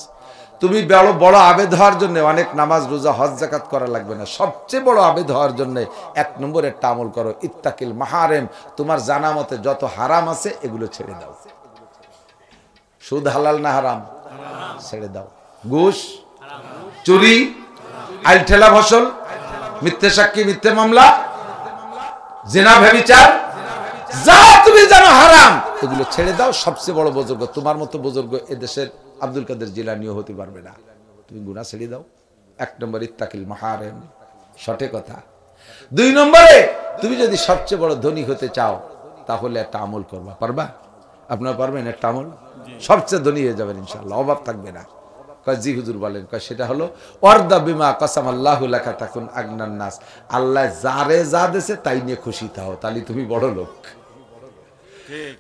Speaker 1: তুমি বড় আবেদ হওয়ার জন্য অনেক নামাজ রোজা হজ যাকাত করা লাগবে না। সবচেয়ে বড় আবেদ হওয়ার জন্য 1 নম্বরে একটা আমল করো, ইত্তাকিল মাহারেম, তোমার জানা মতে যত হারাম আছে এগুলো ছেড়ে দাও। সুদ হালাল না হারাম? ছেড়ে দাও। ঘুষ, চুরি, আইল ঠেলা ফসল, মিথ্যে সাক্ষী, মিথ্যে মামলা, জিনা ব্যভিচার, যা তুমি জানো হারাম, এগুলো ছেড়ে দাও। সবচেয়ে বড় বুজুর্গ, তোমার মতো বুজুর্গ এদেশের আব্দুল কাদের জিলানীও হতে পারবে না। তুমি গুনাহ ছেড়ে দাও। 1 নম্বর ইত্তাকিল মাহারেম, সঠিক কথা। 2 নম্বরে, তুমি যদি সবচেয়ে বড় ধনী হতে চাও, তাহলে একটা আমল করবা। পারবা? আপনারা পারবেন একটা আমল? সবচেয়ে ধনী হয়ে যাবেন ইনশাআল্লাহ, অভাব থাকবে না। কয় জি হুজুর বলেন। কয় সেটা হলো ওয়ারদা বিমা কাসামাল্লাহু লাকা তাকুন আগনান নাস, আল্লাহ যারে যা দেছে তাই নিয়ে খুশি থাও, তাহলে তুমি বড় লোক।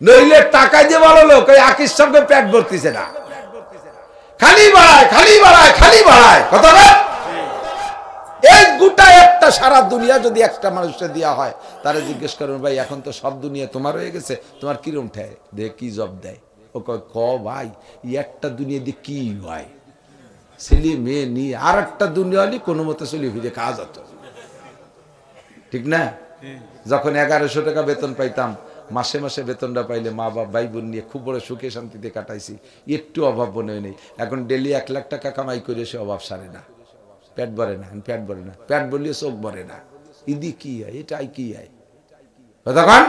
Speaker 1: নইলে টাকায় যে বড় লোক ওই আকির সঙ্গে পেট ভরতিছে না, খালি বাড়ায় খালি বাড়ায় খালি বাড়ায়, কথা না? এই গোটা একটা সারা দুনিয়া যদি একটা মানুষকে দেওয়া হয়, তারা জিজ্ঞেস করুন ভাই এখন তো সব দুনিয়া তোমার হয়ে গেছে, তোমার কিরম ঠায় দেখ কি জব দেয়? ও ক ভাই একটা দুনিয়া দিয়ে কি হয়, ছেলে মেয়ে নিয়ে আর একটা দুনিয়া হলে কোনো মতে চলে ফিরে খাওয়া যেত, ঠিক না? যখন 1100 টাকা বেতন পাইতাম, মাসে মাসে বেতনটা পাইলে মা বাবা ভাই বোন নিয়ে খুব বড় সুখে শান্তিতে কাটাইছি, একটু অভাব মনে নেই। এখন ডেলি 1 লাখ টাকা কামাই করে সে অভাব সারে না, পেট ভরে না, পেট ভরে না, পেট ভরলে চোখ ভরে না, ইদি কি হয়, এটাই কি হয়? তখন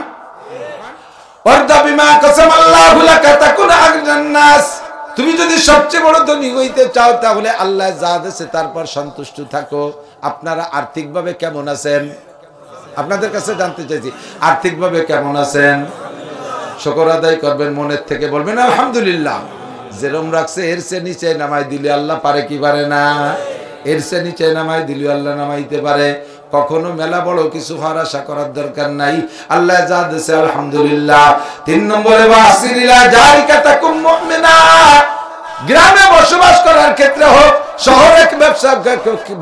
Speaker 1: তুমি যদি সবচেয়ে বড় ধনী হইতে চাও তাহলে আল্লাহ যা দিয়েছে তারপর সন্তুষ্ট থাকো। আপনারা আর্থিকভাবে কেমন আছেন? আপনাদের কাছে জানতে চাইছি আর্থিকভাবে কেমন আছেন? শুকর আদায় করবেন, মনের থেকে বলবেন আলহামদুলিল্লাহ। যেরম রাখছে এর চেয়ে নিচে নামাই দিলে আল্লাহ পারে কি পারে না? এর চেয়ে নিচে নামাই দিলে আল্লাহ নামাইতে পারে। কখনো মেলা বড় কিছু হওয়ার আশা করার দরকার নাই, আল্লাহ যা দিয়েছে আলহামদুলিল্লাহ। 3 নম্বরে ওয়াসিলিলা জারিকাতাকুম মুমিনা, গ্রামে বসবাস করার ক্ষেত্রে হোক, শহরে ব্যবসা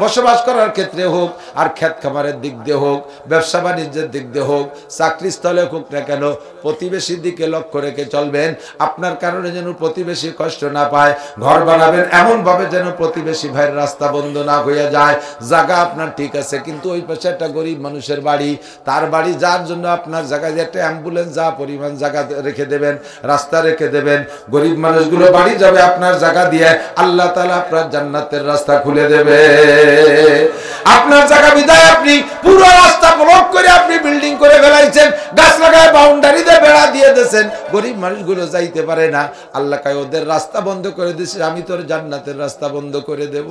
Speaker 1: বসবাস করার ক্ষেত্রে হোক, আর ক্ষেত খামারের দিক দিয়ে হোক, ব্যবসা বাণিজ্যের দিক দিয়ে হোক, চাকরি স্থলে হোক না কেন, প্রতিবেশীর দিকে লক্ষ্য রেখে চলবেন। আপনার কারণে যেন প্রতিবেশী কষ্ট না পায়। ঘর বানাবেন এমন ভাবে যেন প্রতিবেশী ভাইয়ের রাস্তা বন্ধ না হয়ে যায়। জায়গা আপনার ঠিক আছে, কিন্তু ওই পাশে একটা গরিব মানুষের বাড়ি, তার বাড়ি যার জন্য আপনার জায়গায় একটা অ্যাম্বুলেন্স যা পরিমাণ জায়গা রেখে দেবেন, রাস্তা রেখে দেবেন, গরিব মানুষগুলো বাড়ি যাবে আপনার জায়গা দিয়ে, আল্লাহ তাআলা আপনার জান্নাতের রাস্তা খুলে দেবে। আপনার জায়গা বিদায় আপনি পুরো রাস্তা ব্লক করে আপনি বিল্ডিং করে ফেলাইছেন, গাছ লাগায় বাউন্ডারি দিয়ে বেড়া দিয়ে দিয়েছেন, গরিব মানুষগুলো যাইতে পারে না। আল্লাহ কয় ওদের রাস্তা বন্ধ করে দিয়েছে, আমি তোর জান্নাতের রাস্তা বন্ধ করে দেব।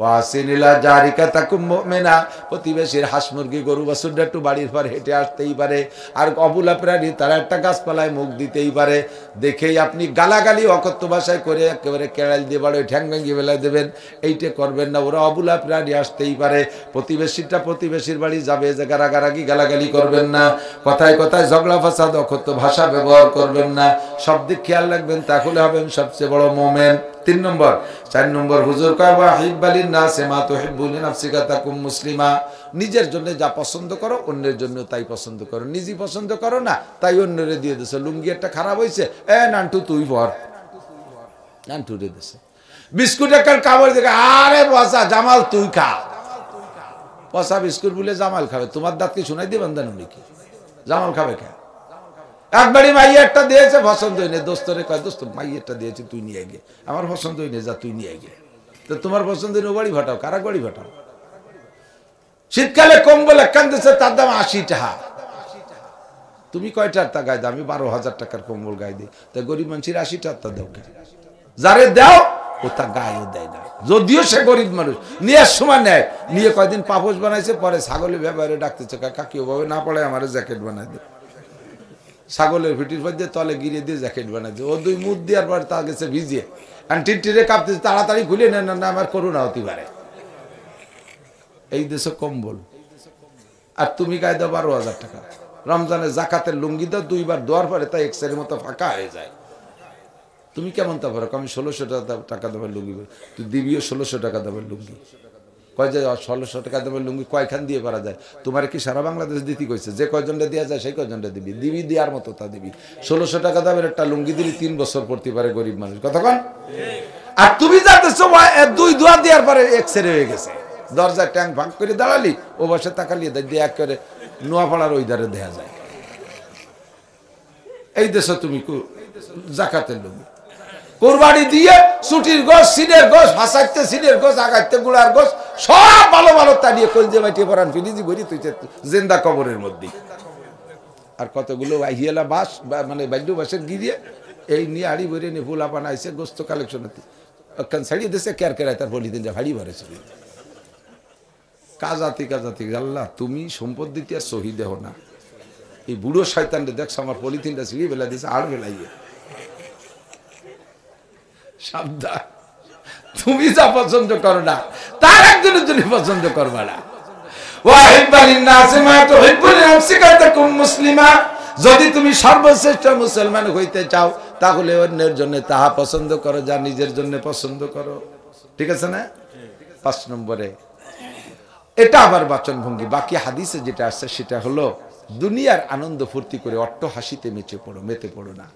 Speaker 1: ওয়াসিলিলা জারিকাতাকুম মুমিনা, প্রতিবেশীর হাঁস মুরগি গরু বাছুরটা একটু বাড়ির পর হেঁটে আসতেই পারে, আর অবুলা প্রাণী তারা একটা গাছপালায় মুখ দিতেই পারে। দেখেই আপনি গালাগালি অকথ্য ভাষায় করে একেবারে কেড়াল দিয়ে বাড়ি ঠ্যাং ভেঙে ফেলাই দেবেন, এইটা করবেন না। ওরা অবুলা প্রাণী আসতেই পারে, প্রতিবেশীটা প্রতিবেশীর বাড়ি যাবে, যে গারাগারাগি গালাগালি করবেন না, কথায় কথায় ঝগড়া ফাসাদ অকথ্য ভাষা ব্যবহার করবেন না। সব দিক খেয়াল রাখবেন, তাহলে হবেন সবচেয়ে বড় মোমেন। 3 নম্বর। 4 নম্বর হুজুর কয় ওয়াহিব্বালিন নাসি মা তুহিব্বু লিনাফসিকা তাকুম মুসলিমা, নিজের জন্য যা পছন্দ করো অন্যের জন্য তাই পছন্দ করো, নিজে পছন্দ করো না তাই অন্যরে দিয়ে দিছো। লুঙ্গি একটা খারাপ হয়েছে, নান্টু তুই পর, নান্টু রে দিছে। বিস্কুট একটা কাপড় দেখে, আরে পচা জামাল তুই খা। পচা বিস্কুট বলে জামাল খাবে, তোমার দাঁত কি শোনাই দিবেন জানো নাকি? জামাল খাবে খা। একবারই মাইয়ারটা দিয়েছে, পছন্দ হয়নি, দোস্তরে কয় দোস্ত মাইয়ারটা দিয়েছে তুই নিয়ে গিয়ে, আমার পছন্দ হয়নি, যা তুই নিয়ে গিয়ে। তো তোমার পছন্দ হয়নি, ও বাড়ি ভাটাও, কারা বাড়ি ভাটাও। শীতকালে কম্বল একখান দিচ্ছে, তার দাম 80 টাকা। তুমি কয়টার তা গায়ে দাও? আমি 12,000 টাকার কম্বল গায়ে দিই, তাই গরিব মানুষের 80 টাকা দাও। যারে দাও ও তা গায়েও দেয় না, যদিও সে গরিব মানুষ। নেওয়ার সময় নেয়, নিয়ে কয়দিন পাপোশ বানাইছে, পরে ছাগলের ব্যবহারে ডাকতেছে, কাকি ওভাবে না পড়ে আমার জ্যাকেট বানাই দে। ছাগলের ভিটির পর দিয়ে তলে গিরিয়ে দিয়ে জ্যাকেট বানাইছে, ও 2 মুখ দেওয়ার পর তা গেছে ভিজিয়ে, আর টিটটিরে কাঁপতেছে, তাড়াতাড়ি খুলে নেন না আমার করোনা হতে পারে। এই দেশে কম্বল, আর তুমি গায়ে দাও 12,000 টাকা। রমজানের জাকাতের লুঙ্গি দাও, 2 বার দেওয়ার পরে তা এক্সের মতো ফাঁকা হয়ে যায়। তুমি কেমন তা পারো? আমি 1600 টাকা দামের লুঙ্গি, তুই দিবিও 1600 টাকা দামের লুঙ্গি। কয় যে 1600 টাকা দামের লুঙ্গি কয়খান দিয়ে পারা যায়? তোমার কি সারা বাংলাদেশ দিতে কইছে? যে কয়জনটা দেওয়া যায় সেই কয়জনটা দিবি, দিবি দেওয়ার মতো তা দিবি। 1600 টাকা দামের একটা লুঙ্গি দিলি 3 বছর পড়তে পারে গরিব মানুষ, কতক্ষণ? আর তুমি যাতেছো 2 দোয়া দেওয়ার পরে এক্সরে হয়ে গেছে, দরজায় ট্যাঙ্ক ভাগ করে দাঁড়ালি, ও বসে তাকালিয়ে দিয়ে এক করে নোয়াপাড়ার ওই ধারে দেওয়া যায়। এই দেশে তুমি জাকাতের লুঙ্গি কোরবানি দিয়ে ছুটির গোশ, সিনের গোশ, হাসাইতে সিনের গোশ, আগাইতে গুড়ার গোশ, সব ভালো ভালো তা নিয়ে কলজে মাটিয়ে পড়ান ফিরিজি ভরি তুই জিন্দা কবরের মধ্যে। আর কতগুলো আহিয়েলা বাস, মানে বাল্য বাসের গিরিয়ে এই নিয়ে হাড়ি ভরে নিয়ে ফুলা বানাইছে, গোস্ত কালেকশন ছাড়িয়ে দিয়েছে, কেয়ার কেরায় তার বলি দিন যা হাড়ি ভরেছিল। কাজাতি কাজাতি, আল্লাহ তুমি সম্পদ দিতে আর সহি দেহ না। এই বুড়ো শয়তানটা দেখছো আমার পলিথিনটা ছিঁড়িয়ে ফেলা দিয়েছে, আর ফেলাইয়ে। সাবধান, তুমি যা পছন্দ করো না তার একজনের জন্য পছন্দ করবা না। যদি তুমি সর্বশ্রেষ্ঠ মুসলমান হইতে চাও তাহলে অন্যের জন্য তাহা পছন্দ করো যা নিজের জন্য পছন্দ করো। ঠিক আছে না? 5 নম্বরে এটা আবার বাচনভঙ্গি। বাকি হাদিসে যেটা আসছে সেটা হলো দুনিয়ার আনন্দ ফুর্তি করে অট্ট হাসিতে মেতে পড়ো না।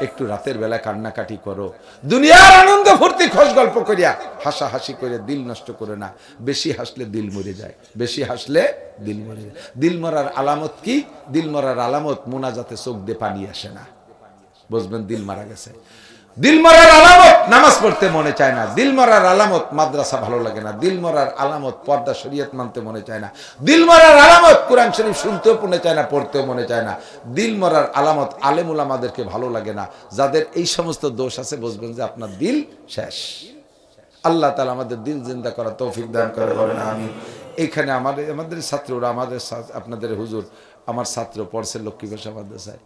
Speaker 1: একটু রাতের বেলা কান্নাকাটি করো, দুনিয়ার আনন্দ ফুর্তি খোশ গল্প করিয়া হাসাহাসি করে দিল নষ্ট করে না। বেশি হাসলে দিল মরে যায়, বেশি হাসলে দিল মরে যায়। দিল মরার আলামত কি? দিল মরার আলামত মোনাজাতে চোখ দিয়ে পানি আসে না, বুঝবেন দিল মারা গেছে। দিল মরার আলামত নামাজ পড়তে মনে চায় না, দিল মরার আলামত মাদ্রাসা ভালো লাগে না, দিল মরার আলামত পর্দা শরীয়ত মানতে মনে চায় না, দিল মরার আলামত কোরআন শরীফ শুনতেও মনে চায় না, পড়তেও মনে চায় না, দিল মরার আলামত আলেম উলামাদেরকে ভালো লাগে না। যাদের এই সমস্ত দোষ আছে বুঝবেন যে আপনার দিল শেষ। আল্লাহ তাআলা আমাদের দিল জিন্দা করার তৌফিক দান করে বলেন আমিন। এইখানে আমাদের ছাত্ররা, আপনাদের হুজুর আমার ছাত্র পড়ছে লক্ষ্মী ভাষা মাদ্রাসায়।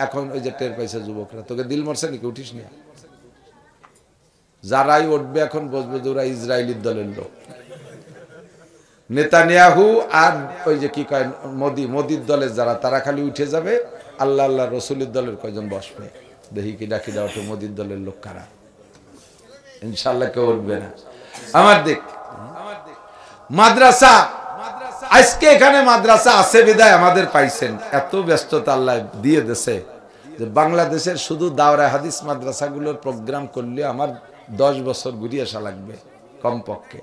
Speaker 1: এখন ওই যে টের পাইছে যুবকরা, তোকে দিল মরছে নাকি, উঠিস না। যারাই উঠবে এখন বসবে যে ওরা ইসরায়েলির দলের লোক, নেতানিয়াহু আর ওই যে কি কয় মোদির দলের যারা, তারা খালি উঠে যাবে। আল্লাহ আল্লাহ রসুলের দলের কয়জন বসবে, দেখি কি ডাকি দাও তো মোদির দলের লোক কারা। ইনশাল্লাহ কেউ উঠবে না। আমার দেখ মাদ্রাসা, আজকে এখানে মাদ্রাসা আছে বিদায় আমাদের পাইছেন। এত ব্যস্ততা আল্লাহ দিয়ে দেশে যে বাংলাদেশের শুধু দাওরা হাদিস মাদ্রাসাগুলোর প্রোগ্রাম করলে আমার 10 বছর ঘুরিয়ে আসা লাগবে কমপক্ষে।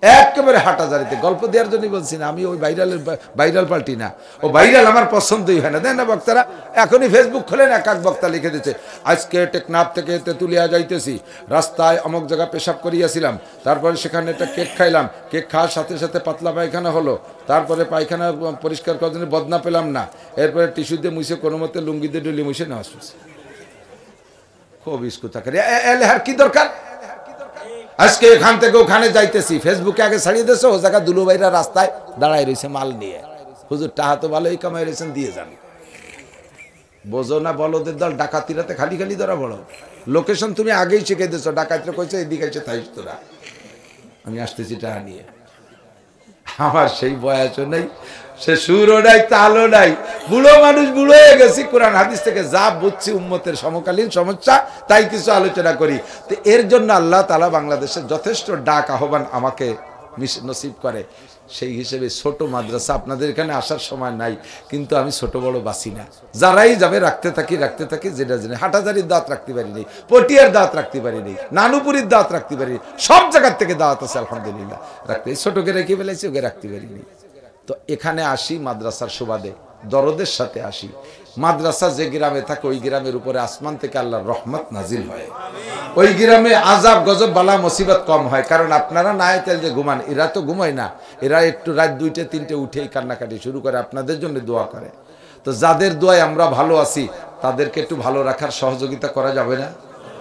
Speaker 1: একেবারে হাঁটাজারিতে গল্প দেওয়ার জন্য বলছি না, আমি ওই ভাইরাল পাল্টি না, ও ভাইরাল আমার পছন্দই হয় না। দেন না বক্তারা এখনই ফেসবুক খোলেন, এক বক্তা লিখে দিচ্ছে আজকে টেকনাফ থেকে তেতুলিয়া যাইতেছি, রাস্তায় অমুক জায়গা পেশাব করিয়াছিলাম, তারপরে সেখানে একটা কেক খাইলাম, কেক খাওয়ার সাথে সাথে পাতলা পায়খানা হলো, তারপরে পায়খানা পরিষ্কার করার জন্য বদনা পেলাম না, এরপরে টিস্যু দিয়ে মুছে কোনো মতে লুঙ্গি দিয়ে ডুলি মুছে নেওয়া শুনছি। খুব ইস্কু থাকে এলেহার কি দরকার? আজকে এখান থেকে ওখানে যাইতেছি, ফেসবুকে আগে ছাড়িয়ে দিয়েছে, ও জায়গা দুলু ভাইরা রাস্তায় দাঁড়াই রয়েছে মাল নিয়ে। হুজুর টাহা তো ভালোই কামাই রয়েছেন, দিয়ে যান। বোঝো না বলদের দল, ডাকাতিরাতে খালি খালি ধরা বড় লোকেশন তুমি আগেই শিখে দিয়েছো। ডাকাতিরা কইছে এদিকে এসে থাইস তোরা, আমি আসতেছি টাহা নিয়ে। আমার সেই বয়সও নেই, সে সুরও নাই, তালও নাই, বুড়ো মানুষ, বুড়ো হয়ে গেছি। কোরআন হাদিস থেকে যা বুঝছি উম্মতের সমকালীন সমস্যা তাই কিছু আলোচনা করি। তো এর জন্য আল্লাহ তাআলা বাংলাদেশের যথেষ্ট ডাক আহ্বান আমাকে নসিব করে। সেই হিসেবে ছোট মাদ্রাসা আপনাদের এখানে আসার সময় নাই, কিন্তু আমি ছোট বড় বাসি না। যারাই যাবে রাখতে থাকি, যেটা জেনে হাটাজারির দাঁত রাখতে পারিনি, পটিয়ার দাঁত রাখতে পারিনি, নানুপুরির দাঁত রাখতে পারিনি, সব জায়গার থেকে দাঁত আছে আলহামদুলিল্লাহ রাখতে। ছোটকে রেখে ফেলেছি, ওকে রাখতে পারিনি। তো এখানে আসি মাদ্রাসার সুবাদে, দরদের সাথে আসি। মাদ্রাসা যে গ্রামে থাকে ওই গ্রামের উপরে আসমান থেকে আল্লাহর রহমত নাজিল হয়। ওই গ্রামে আযাব গজব বালা মুসিবত কম হয়। কারণ আপনারা না আইতেল যে ঘুমান, এরা তো ঘুমায় না, এরা একটু রাত 2টে 3টে উঠেই কান্নাকাটি শুরু করে, আপনাদের জন্য দোয়া করে। তো যাদের দোয়ায় আমরা ভালো আছি তাদেরকে একটু ভালো রাখার সহযোগিতা করা যাবে না?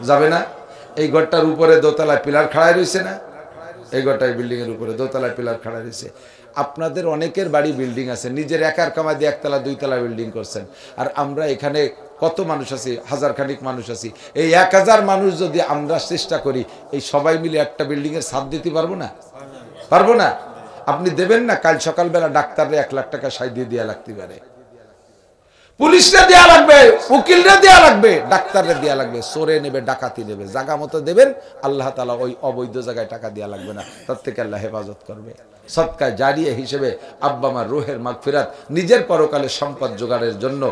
Speaker 1: যাবে না? এই ঘরটার উপরে দোতলায় পিলার খাড়ায় রয়েছে না? এই ঘরটায় বিল্ডিং এর উপরে দোতলায় পিলার খাড়ায় রয়েছে। আপনাদের অনেকের বাড়ি বিল্ডিং আছে, নিজের একার কামাই দিয়ে 1তলা 2তলা বিল্ডিং করছেন। আর আমরা এখানে কত মানুষ আছি, 1000 খানিক মানুষ আছি। এই 1000 মানুষ যদি আমরা চেষ্টা করি, এই সবাই মিলে একটা বিল্ডিং এর ছাদ দিতে পারবো না? পারবো না? আপনি দেবেন না? কাল সকালবেলা ডাক্তাররে 1 লাখ টাকা সাই দিয়ে দেওয়া লাগতে পারে, পুলিশরা দেওয়া লাগবে, উকিলরা দেওয়া লাগবে, ডাক্তাররা দেওয়া লাগবে, চোরে নেবে, ডাকাতি নেবে, জায়গা মতো দেবেন। আল্লাহ তাআলা ওই অবৈধ জায়গায় টাকা দেওয়া লাগবে না, তার থেকে আল্লাহ হেফাজত করবে। সদকায়ে জারিয়া হিসেবে আব্বা মার রুহের মাগফিরাত, নিজের পরকালের সম্পদ জোগাড়ের জন্য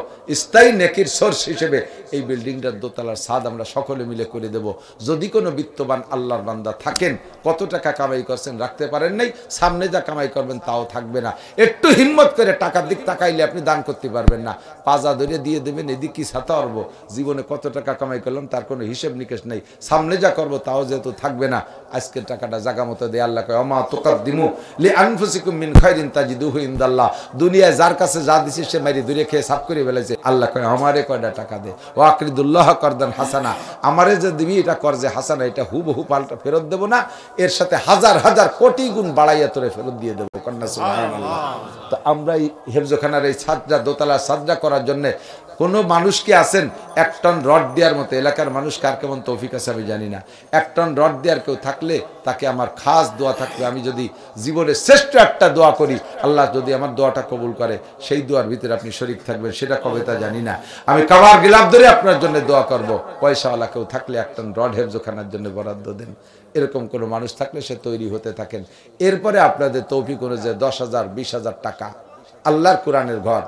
Speaker 1: স্থায়ী নেকির সোর্স হিসেবে এই বিল্ডিংটার দোতলার ছাদ আমরা সকলে মিলে করে দেব। যদি কোনো বিত্তবান আল্লাহর বান্দা থাকেন, কত টাকা কামাই করছেন রাখতে পারেন নাই, সামনে যা কামাই করবেন তাও থাকবে না। একটু হিম্মত করে টাকার দিক তাকাইলে আপনি দান করতে পারবেন না, পাজা ধরে দিয়ে দেবেন, এদিক কি ছাতা অর্ব, জীবনে কত টাকা কামাই করলাম তার কোনো হিসেব নিকেশ নেই, সামনে যা করবো তাও যেহেতু থাকবে না। আজকের টাকাটা জায়গা মতো দিয়ে আল্লাহ কয় অমা তুকাদ্দিমু লিআনফুসিকুম মিন খাইরিন তাজিদুহু ইনদাল্লাহ। দুনিয়ায় যার কাছে যা দিছি সে মারি দূরে খেয়ে সাফ করে ফেলেছে। আল্লাহ কয় আমারে কয়টা টাকা দে, ও আকরিদুল্লাহ করদান হাসানা, আমারে যে দিবি এটা করজে হাসানা, এটা হুবহু পাল্টা ফেরত দেবো না, এর সাথে হাজার হাজার কোটি গুণ বাড়াইয়া তোরে ফেরত দিয়ে দেবো। কন্যা সুবহানাল্লাহ। তো আমরা এই হেফজখানার এই ছাদটা, দোতলা ছাদটা করার জন্য কোন মানুষ কি আছেন 1 টন রড দেওয়ার মতো? এলাকার মানুষ কার কেমন তৌফিক আছে আমি জানি না। 1 টন রড দেওয়ার কেউ থাকলে তাকে আমার খাস দোয়া থাকবে। আমি যদি জীবনে শ্রেষ্ঠ একটা দোয়া করি, আল্লাহ যদি আমার দোয়াটা কবুল করে, সেই দোয়ার ভিতরে আপনি শরীক থাকবেন, সেটা কবে তা জানি না। আমি কাবার গিলাফ ধরে আপনার জন্য দোয়া করব। পয়সাওয়ালা কেউ থাকলে 1 টন রড হেফজখানার জন্য বরাদ্দ দেন। এরকম কোনো মানুষ থাকলে সে তৈরি হতে থাকেন। এরপরে আপনাদের তৌফিক অনুযায়ী 10,000 20,000 টাকা, আল্লাহর কোরআনের ঘর,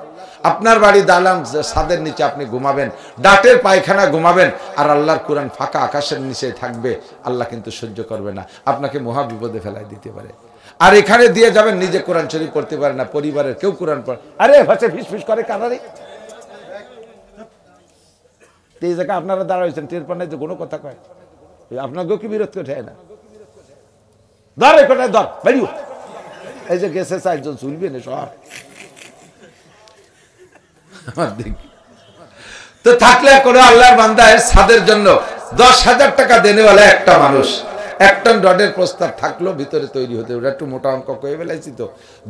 Speaker 1: আপনার বাড়ি দালান ছাদের নিচে আপনি ঘুমাবেন, ডাটের পায়খানা ঘুমাবেন, আর আল্লাহর কোরআন ফাঁকা আকাশের নিচে থাকবে। আল্লাহ কিন্তু সহ্য করবে না, আপনাকে মহা বিপদে ফেলাই দিতে পারে। আর এখানে দিয়ে যাবেন, নিজে কোরআন শরীফ পড়তে পারে না, পরিবারের কেউ কোরআন পড়ে, আরে ভাষা ফিস করে কারারে। এই জায়গায় আপনারা দাঁড়াইছেন, টের পান নাই যে কোনো কথা কয়, আপনাকেও কি বিরোধ করে না? ধর এই কোটায় ধর বেরিও, এই যে গেছে 4 জন চলবে না সব। তো থাকলে কোনো আল্লাহর বান্দার ছাদের জন্য 10,000 টাকা দেনেওয়ালা একটা মানুষ, 1 টন রডের প্রস্তাব থাকলো ভিতরে তৈরি হতে, ওটা একটু মোটা অঙ্ক কয়ে ফেলাইছি তো।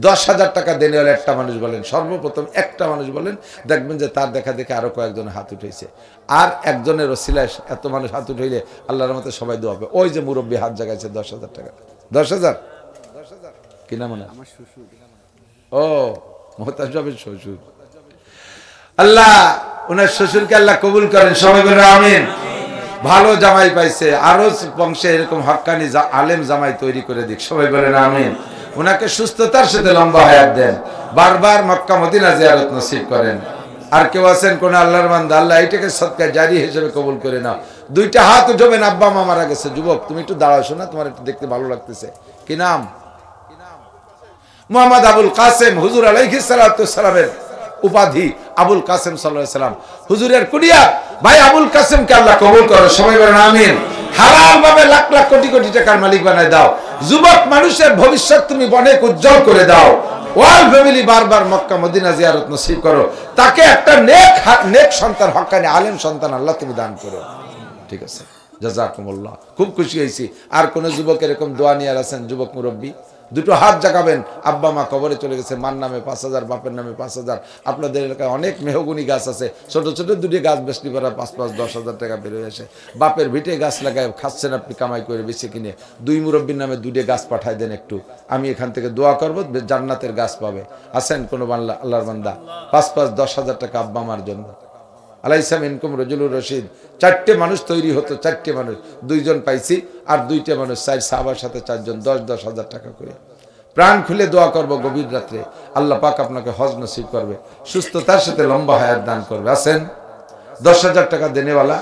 Speaker 1: 10,000 টাকা দেনেওয়ালা একটা মানুষ বলেন, সর্বপ্রথম একটা মানুষ বলেন, দেখবেন যে তার দেখা দেখে আরো কয়েকজন হাত উঠেছে। আর একজনের ওসিলায় এত মানুষ হাত উঠাইলে আল্লাহর মতে সবাই দোয়া পাবে। ওই যে মুরব্বী হাত জাগাইছে 10,000 টাকা, 10,000 কিনা মনে? ও মোহতাজ সাহেবের শ্বশুর, আল্লাহ ওনার শ্বশুরকে আল্লাহ কবুল করেন, সবাই বলে আমিন। ভালো জামাই পাইছে, আরো বংশে এরকম হক্কানি আলেম জামাই তৈরি করে দিক, সবাই বলেন আমিন। ওনাকে সুস্থতার সাথে লম্বা হায়াত দেন, বারবার মক্কা মদিনা জিয়ারত নসিব করেন। আর কেউ আছেন কোন আল্লাহর বান্দা, আল্লাহ এইটাকে সদকা জারি হিসেবে কবুল করে নাও। 2টা হাত উঠাবেন, আব্বা মা মারা গেছে, যুবক তুমি একটু দাঁড়াও, শোনা তোমার একটু দেখতে ভালো লাগতেছে। কি নাম? মুহাম্মদ আবুল কাসেম, হুজুর আলাইহিস সালাতু সালামের উপাধি আবুল কাসেম সাল্লাল্লাহু আলাইহি সাল্লাম, হুজুরের কুনিয়া। ভাই আবুল কাসেমকে আল্লাহ কবুল করো, সবাই বলেন আমিন। হালাল ভাবে লাখ লাখ কোটি কোটি টাকার মালিক বানায় দাও। যুবক মানুষের ভবিষ্যৎ তুমি অনেক উজ্জ্বল করে দাও। ওয়াল ফ্যামিলি বারবার মক্কা মদিনা জিয়ারত নসিব করো, তাকে একটা নেক সন্তান, হক্কানি আলেম সন্তান আল্লাহ তুমি দান করো। ঠিক আছে, জাযাকুমুল্লাহ, খুব খুশি হয়েছি। আর কোন যুবক এরকম দোয়া নিয়ে আছেন? যুবক মুরব্বী 2টো হাত জাগাবেন। আব্বা মা কবরে চলে গেছে, মার নামে 5,000, বাপের নামে 5,000। আপনাদের এলাকায় অনেক মেহগুনি গাছ আছে, ছোট ছোট 2টি গাছ বেশি করা 5-5 10,000 টাকা বেরোয় আসে। বাপের ভিটে গাছ লাগায় খাচ্ছেন আপনি কামাই করে বেশি কিনে। 2 মুরব্বীর নামে 2টে গাছ পাঠায় দেন একটু, আমি এখান থেকে দোয়া করবো, জান্নাতের গাছ পাবে। আছেন কোনো আল্লাহর বান্দা? 5-5 10,000 টাকা আব্বা মার জন্য। আলাইসা মিনকুম রাজুলুর রশিদ, 4টে মানুষ তৈরি হতো, 4টে মানুষ, 2 জন পাইছি, আর 2টে মানুষ 4 সাহাবার সাথে 4 জন, 10,000 টাকা করে। প্রাণ খুলে দোয়া করব গভীর রাত্রে, আল্লাহ পাক আপনাকে হজ নসিব করবে, সুস্থতার সাথে লম্বা হায়াত দান করবে। আছেন 10,000 টাকা দেনেওয়ালা?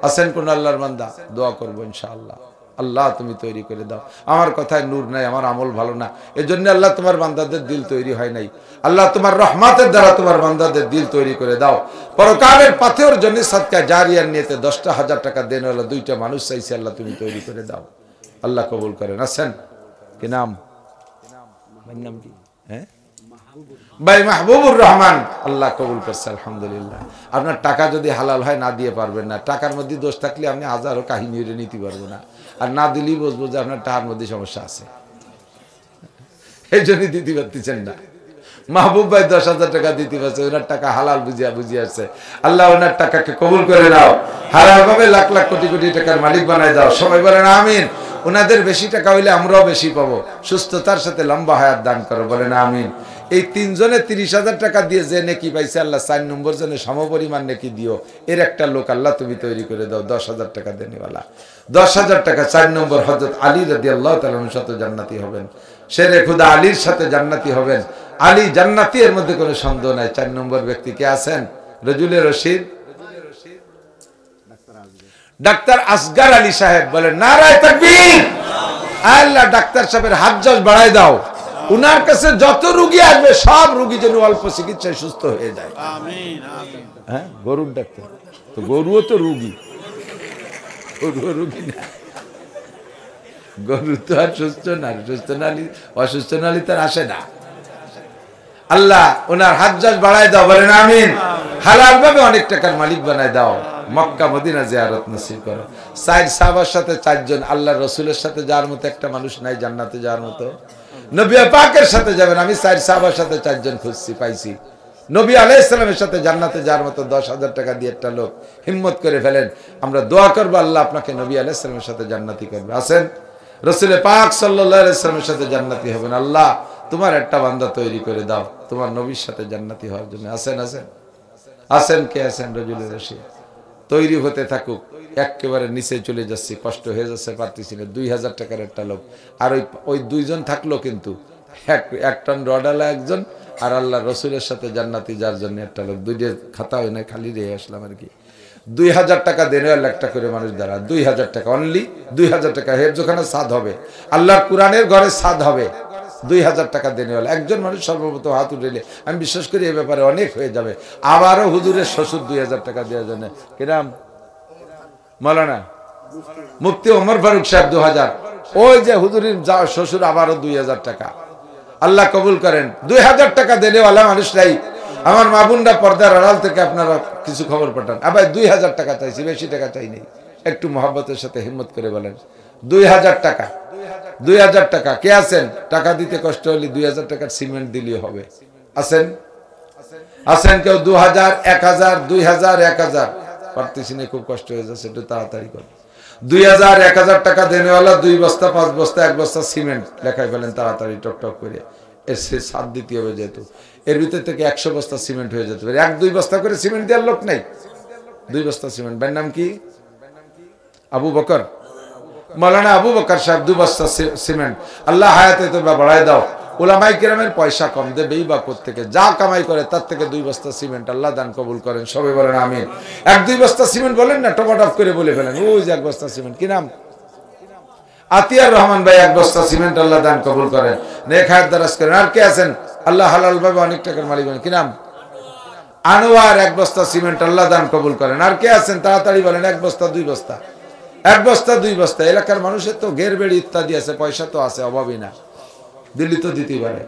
Speaker 1: আছেন কোন আল্লাহর বান্দা? দোয়া করবো ইনশাআল্লাহ। আল্লাহ তুমি তৈরি করে দাও। আমার কথায় নূর নাই, আমার আমল ভালো না, এজন্য আল্লাহ তোমার বান্দাদের দিল তৈরি হয় নাই। আল্লাহ তোমার রহমতের দ্বারা তোমার বান্দাদের দিল তৈরি করে দাও। পরকালের পাথের জন্য সদকা জারিয়ার নিয়তে 10,000 টাকা দেনওয়ালা 2টা মানুষ চাইছে, আল্লাহ তুমি তৈরি করে দাও, আল্লাহ কবুল করেন। আছেন? কি নাম? নাম কি? হ্যাঁ ভাই মাহবুবুর রহমান, আল্লাহ কবুল করছে আলহামদুলিল্লাহ। আপনার টাকা যদি হালাল হয় না দিয়ে পারবেন না, টাকার মধ্যে দোষ থাকলে আপনি হাজারো কাহিনী নিতে পারবো না, আর না দিলেই বুঝবো যে আপনার টাকার মধ্যে সমস্যা আছে, এই জন্যই দিতে পারতেছেন না। মাহবুব ভাই 10,000 টাকা দিতে পারছে, ওনার টাকা হালাল বুঝিয়ে আসছে। আল্লাহ ওনার টাকাকে কবুল করে নাও, হালাল ভাবে লাখ লাখ কোটি কোটি টাকার মালিক বানায় দাও, সবাই বলেন আমিন। ওনাদের বেশি টাকা হইলে আমরাও বেশি পাবো, সুস্থতার সাথে লম্বা হায়াত দান করো, বলেন আমিন। এই 3 জনে 30,000 টাকা দিয়ে যে নেকি পাইছে, আল্লাহ 4 নম্বর জনে সমপরিমাণ নেকি দিও। এর একটা লোক আল্লাহ তুমি তৈরি করে দাও, 10,000 টাকা দেনেওয়ালা। 10,000 টাকা 4 নম্বর হযরত আলী রাদিয়াল্লাহু তাআলা আনহুর সাথে জান্নাতি হবেন, শেরে খুদা আলীর সাথে জান্নাতি হবেন। আলী জান্নাতি, এর মধ্যে কোনো সন্দেহ নাই। 4 নম্বর ব্যক্তি কে আছেন? রজুলে রশিদ ডাক্তার আসগার আলী সাহেব, বলেন নারায়ে তাকবীর। আল্লাহ ডাক্তার সাহেবের হাত জল বাড়াই দাও, উনার কাছে যত রোগী আসবে সব রোগী যেন অল্প চিকিৎসায় সুস্থ হয়ে যায়। আমিন আমিন। হ্যাঁ, গরুর ডাক্তার তো, গরুও তো রোগী, গরুও রোগী না, গরু তো আর সুস্থ না, সুস্থ নালি অসুস্থ নালি তার আসে না। আল্লাহ ওনার হাত জল বাড়াই দাও, বলেন আমিন। হালাল ভাবে অনেক টাকার মালিক বানায় দাও, মক্কা মদিনা জিয়ারত নসিব করো। 4 সাহাবার সাথে 4 জন, আল্লাহ রসুলের সাথে যাওয়ার মতো একটা মানুষ নাই জান্নাতে যাওয়ার মতো। নবী পাকের সাথে যাবেন, আমি 4 সাহাবার সাথে 4 জন খুঁজছি, পাইছি। নবী আলাইহিস সালামের সাথে জান্নাতে যাওয়ার মতো 10,000 টাকা দিয়ে একটা লোক হিম্মত করে ফেলেন, আমরা দোয়া করবো আল্লাহ আপনাকে নবী আলাইহিস সালামের সাথে জান্নাতি করবে। আসেন রাসূল পাক সাল্লাল্লাহু আলাইহি ওয়াসাল্লামের সাথে জান্নাতি হবেন। আল্লাহ তোমার একটা বান্দা তৈরি করে দাও তোমার নবীর সাথে জান্নাতি হওয়ার জন্য। আসেন আসেন আসেন, কে আছেন রজুলের রশিদ? তৈরি হতে থাকুক। একেবারে নিচে চলে যাচ্ছি, কষ্ট হয়ে যাচ্ছে, পারতেছি না। 2,000 টাকার একটা লোক, আর ওই দুইজন থাকলো, কিন্তু এক টন রডালা একজন, আর আল্লাহ রসুলের সাথে জান্নাতি যার জন্য একটা লোক। দুইটা খাতা হয় না, খালি রেখে আসলাম আর কি। 2,000 টাকা দেনে একটা করে মানুষ দ্বারা 2,000 টাকা, অনলি 2,000 টাকা। হেফজখানা সাদ হবে, আল্লাহর কোরআনের ঘরে সাদ হবে। 2,000 টাকা দেনে একজন মানুষ সর্বপ্রথম হাত উঠেলে আমি বিশ্বাস করি এ ব্যাপারে অনেক হয়ে যাবে। আবারও হুজুরের শ্বশুর 2,000 টাকা দেওয়ার জন্য, কিরাম মৌলানা মুফতি ওমর ফারুক সাহেব 2,000। ওই যে হুজুরের শ্বশুর আবারও 2,000 টাকা। আল্লাহ কবুল করেন। 2,000 টাকা দেনেওয়ালা মানুষরাই আমার মা বোনরা পর্দার আড়াল থেকে আপনারা কিছু খবর পাঠান। আবার 2,000 টাকা চাইছি, বেশি টাকা চাই নেই। একটু মহব্বতের সাথে হিম্মত করে বলেন 2,000 টাকা। 2,000 টাকা কে আছেন? টাকা দিতে কষ্ট হলে 2,000 টাকার সিমেন্ট দিলেই হবে। আছেন আছেন কেউ? 2,000, 1,000, 2,000, 1,000 পারতেছি না, খুব কষ্ট হয়ে যাচ্ছে, একটু তাড়াতাড়ি কর। 2,000, 1,000 টাকা দেনেওয়ালা 2 বস্তা, 5 বস্তা, 1 বস্তা সিমেন্ট লেখাই ফেলেন তাড়াতাড়ি, টক টক করে। এর সে সাত দিতে হবে, যেহেতু এর ভিতর থেকে 100 বস্তা সিমেন্ট হয়ে যেতে পারে। 1-2 বস্তা করে সিমেন্ট দেওয়ার লোক নেই। 2 বস্তা সিমেন্ট। ভাইয়ের নাম কি? আবু বকর, মৌলানা আবু বকর সাহেব 2 বস্তা সিমেন্ট। আল্লাহ হায়াতে তো বাড়ায় দাও। উলামায়ে কেরামের পয়সা কম, দেবেই বা কোত্থেকে? যা কামাই করে তার থেকে 2 বস্তা সিমেন্ট আল্লাহ দান কবুল করেন। সবাই বলেন আমিন। 1-2 বস্তা সিমেন্ট বলেন না, টপাটপ করে বলে ফেলেন। ওই যে 1 বস্তা সিমেন্ট, কি নাম? আতিয়ার রহমান ভাই 1 বস্তা সিমেন্ট আল্লাহ দান কবুল করেন, নেক হায়াত দারাজ করেন। আর কে আছেন আল্লাহ হালাল ভাবে অনেক টাকার মালিক বলেন, কি নাম? আনোয়ার 1 বস্তা সিমেন্ট আল্লাহ দান কবুল করেন। আর কে আছেন তাড়াতাড়ি বলেন? 1 বস্তা, 2 বস্তা, 1 বস্তা, 2 বস্তা। এলাকার মানুষের তো ঘের বেড়ি ইত্যাদি আছে, পয়সা তো আছে, অভাবই না। দিল্লি তো দিতে পারে।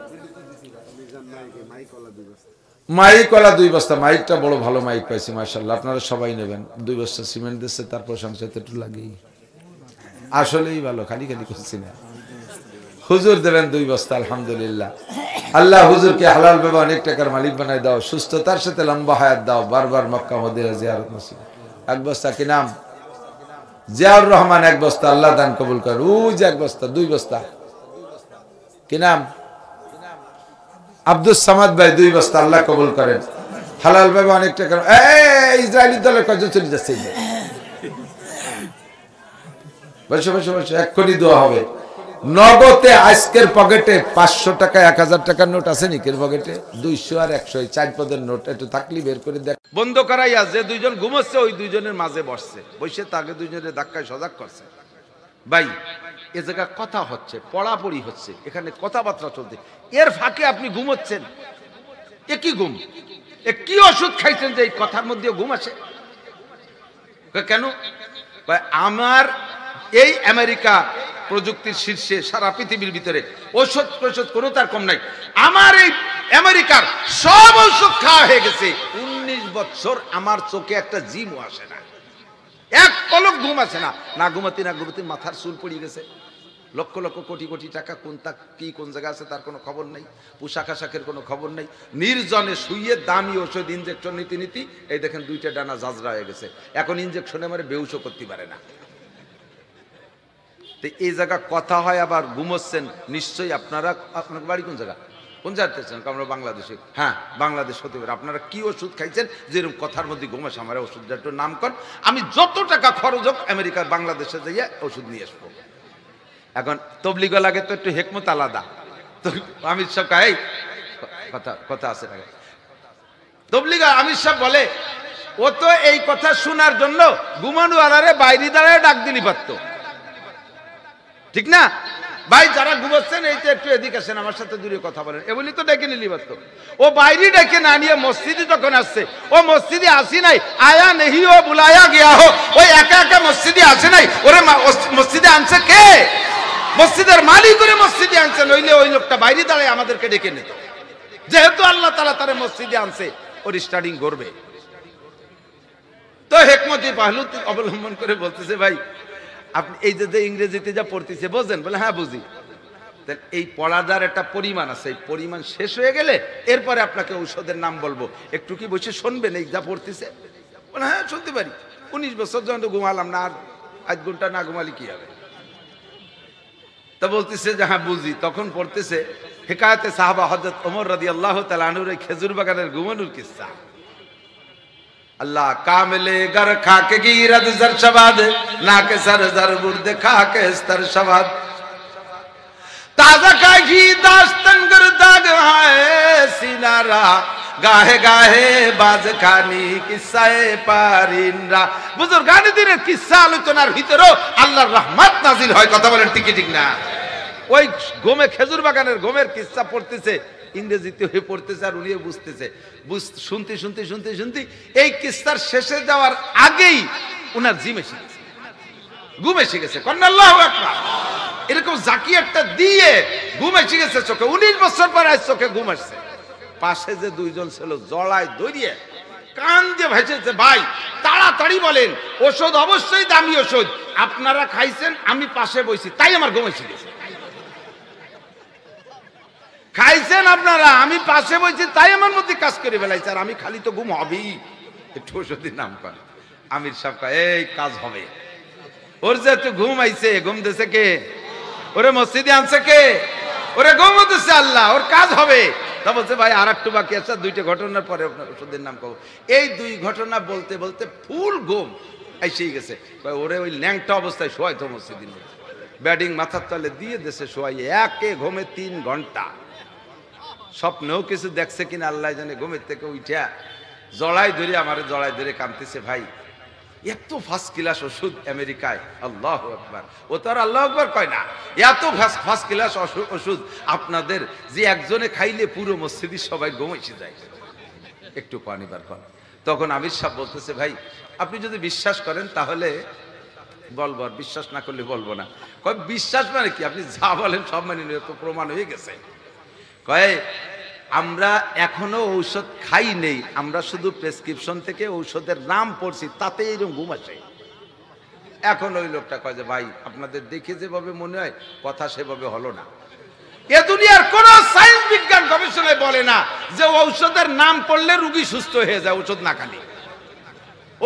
Speaker 1: মাইক ওলা 2 বস্তা। মাইকটা বড় ভালো মাইক পাইছি মাশাআল্লাহ, আপনারা সবাই নেবেন। 2 বস্তা সিমেন্ট দিচ্ছে, তার প্রশংসা তো একটু লাগেই। আসলেই ভালো, খালি খালি করছি না। হুজুর দেবেন 2 বস্তা, আলহামদুলিল্লাহ। আল্লাহ হুজুরকে হালাল ভাবে অনেক টাকার মালিক বানায় দাও, সুস্থতার সাথে লম্বা হায়াত দাও, বারবার মক্কা মদিনা জিয়ারত নসিব। 1 বস্তা, কি নাম? জিয়াউর রহমান 1 বস্তা আল্লাহ দান কবুল করেন। ওই যে 1 বস্তা, 2 বস্তা, কি নাম? আব্দুল সামাদ ভাই 2 বস্তা আল্লাহ কবুল করেন। হালাল ভাবে অনেক টাকার। ইসরায়েলি দলের কজন চলে যাচ্ছে? বসে বসে বসে, এক্ষুনি দোয়া হবে। নগদে আজকের পকেটে 500 টাকা, 1,000 টাকার নোট আছে নিকের পকেটে? 200 আর 100, 4 পদের নোট। একটু থাকলি বের করে দেখ। বন্ধ করাইয়া যে 2 জন ঘুমোচ্ছে, ওই 2 জনের মাঝে বসছে, বসে তাকে 2 জনের ধাক্কায় সজাগ করছে। ভাই এ জায়গা কথা হচ্ছে, পড়াপড়ি হচ্ছে, এখানে কথাবার্তা চলছে, এর ফাঁকে আপনি ঘুমোচ্ছেন। এ কি ঘুম? এ কি ওষুধ খাইছেন যে এই কথার মধ্যে ঘুম আসে? কেন? আমার এই আমেরিকা প্রযুক্তির শীর্ষে, সারা পৃথিবীর ভিতরে ঔষধ প্রষধ কোনো তার কম নাই। আমার এই আমেরিকার সব ঔষধ খাওয়া হয়ে গেছে। 19 বছর আমার চোখে একটা জিমও আসে না, এক পলক ঘুম আসে না। না ঘুমাতে না ঘুমাতে মাথার চুল পড়ে গেছে। লক্ষ লক্ষ কোটি কোটি টাকা কি কোন জায়গা আছে তার কোনো খবর নাই। পোশাক আশাকের কোনো খবর নাই। নির্জনে শুয়ে দামি ওষুধ ইনজেকশন নীতি এই দেখেন 2টা ডানা জাজরা হয়ে গেছে। এখন ইনজেকশনে মারে বেহুশও করতে পারে না। এই জায়গা কথা হয়, আবার ঘুমোচ্ছেন। নিশ্চয়ই আপনার বাড়ি কোন জায়গা? কোন জায়গাতে? আমরা বাংলাদেশে। হ্যাঁ, বাংলাদেশ হতে পারে। আপনারা কি ওষুধ খাইছেন যেরকম কথার মধ্যে ঘুম আসে? আমার ওষুধটা একটু নাম কর, আমি যত টাকা খরচ হোক আমেরিকার বাংলাদেশে যাইয়া ওষুধ নিয়ে আসবো। এখন তবলিগ লাগে তো একটু হেকমত আলাদা। তো আমির সাহেব এই কথা আছে না, তবলিগ আমির সাহেব বলে ও তো এই কথা শোনার জন্য ঘুমানো আলারে বাইরে দাঁড়ায় ডাক দিলি পারত, ঠিক না ভাই? যারা ঘুমাচ্ছেন এই তো একটু এদিকে আসেন, আমার সাথে দূরে কথা বলেন, এ বলি তো ডেকে নিলি পারত। ও বাইরে ডেকে না নিয়ে মসজিদে যখন আসছে, ও মসজিদে আসি নাই, আয়া নেহি ও বুলায়া গিয়া হো, ওই একা একা মসজিদে আসে নাই। ওরে মসজিদে আনছে কে? মসজিদের মালিক করে মসজিদে আনছে, নইলে ওই লোকটা বাইরে দাঁড়ায় আমাদেরকে ডেকে নিত। যেহেতু আল্লাহ তাআলা তারে মসজিদে আনছে, ওর স্টার্টিং করবে। তো হেকমতি পাহলু অবলম্বন করে বলতেছে, ভাই আপনি এই যে ইংরেজিতে যা পড়তেছে বোঝেন? বলে হ্যাঁ বুঝি। এই পড়াদার একটা পরিমাণ আছে, এই পরিমাণ শেষ হয়ে গেলে এরপরে আপনাকে ঔষধের নাম বলবো, একটু কি বসে শুনবেন এই যা পড়তেছে? হ্যাঁ শুনতে পারি, 19 বছর যখন ঘুমালাম না, আর 8 ঘন্টা না ঘুমালি কি হবে? তা বলতেছে যে হ্যাঁ বুঝি। তখন পড়তেছে হিকায়াতে সাহাবা হযরত ওমর রাদিয়াল্লাহু তাআলা আনহুর এই খেজুর বাগানের ঘুমানোর কিস্সা। अल्लाह कामिले गर खाके गिरद जर शबाद ना के सर जर बुर्द खाके स्तर शबाद ताजा कागी दास्तन गर दाग है सिनारा गाहे गाहे बाज खानी किस्साए पारिनरा। बुजुर्गानी दिनेर किस्सा आलोचनार ভিতরেও আল্লাহর রহমত নাজিল হয়। কথা বলেন ঠিক ঠিক না? ওই গোমে খেজুর বাগানের গোমের কিস্সা পড়তেছে, ইংরেজিতে হয়ে পড়তেছে আর উনিও বুঝতেছে। শুনতে শুনতে শুনতে শুনতে এই কিস্সার শেষে যাওয়ার আগেই উনার জিম এসে গেছে, ঘুম এসে গেছে। আল্লাহু আকবার। এরকম জাকিয়াতটা দিয়ে ঘুম এসে গেছে চোখে। 19 বছর পর আজ চোখে ঘুম আসছে। পাশে যে দুইজন ছিল জড়ায় দড়িয়ে কান দিয়ে ভেসেছে, ভাই তাড়াতাড়ি বলেন, ওষুধ অবশ্যই দামি ওষুধ, আপনারা খাইছেন, আমি পাশে বসি, তাই আমার ঘুম এসে গেছে। খাইছেন আপনারা, আমি পাশে বসছি, তাই আমার মধ্যে কাজ করে ফেলাইছে, আর আমি খালি তো ঘুম হবেই। একটু ওষুধের নাম করে আমির সাহেব এই কাজ হবে। ওর যে একটু ঘুম আইছে, ঘুম দিছে কে? ওরে মসজিদে আনছে কে? ওরে ঘুম দিচ্ছে আল্লাহ, ওর কাজ হবে। তা বলছে ভাই আর একটু বাকি আছে, 2টা ঘটনার পরে আপনার ওষুধের নাম কব। এই 2 ঘটনা বলতে বলতে ফুল ঘুম এসেই গেছে। ওরে ওই ল্যাংটা অবস্থায় শোয়াই তো মসজিদের মধ্যে, ব্যাটিং মাথার তলে দিয়ে দেশে শোয়াই, একে ঘুমে 3 ঘন্টা। স্বপ্নেও কিছু দেখছে কিনা আল্লাহ জানে। ঘুমের থেকে উঠা জড়াই ধরে আমার জড়াই ধরে কাঁদতেছে, ভাই এত ফার্স্ট ক্লাস ওষুধ আমেরিকায়, আল্লাহু আকবার। ও তো আর আল্লাহু আকবার কয় না, এত ফার্স্ট ক্লাস ওষুধ আপনাদের যে একজনে খাইলে পুরো মসজিদের সবাই ঘুমাইছে যায়। একটু পানিবার কর। তখন আমির সাহেব বলতেছে, ভাই আপনি যদি বিশ্বাস করেন তাহলে বলবো, আর বিশ্বাস না করলে বলবো না। কয় বিশ্বাস মানে কি? আপনি যা বলেন সব মানে তো প্রমাণ হয়ে গেছে। কয় আমরা এখনো ঔষধ খাই নেই, আমরা শুধু প্রেসক্রিপশন থেকে ঔষধের নাম পড়ছি, তাতে এরকম ঘুম আসে। এখন ওই লোকটা কয় যে ভাই আপনাদের দেখে যেভাবে মনে হয় কথা সেভাবে হলো না। এ দুনিয়ার কোন সায়েন্স বিজ্ঞান গবেষণায় বলে না যে ঔষধের নাম পড়লে রোগী সুস্থ হয়ে যায়। ঔষধ না খালি,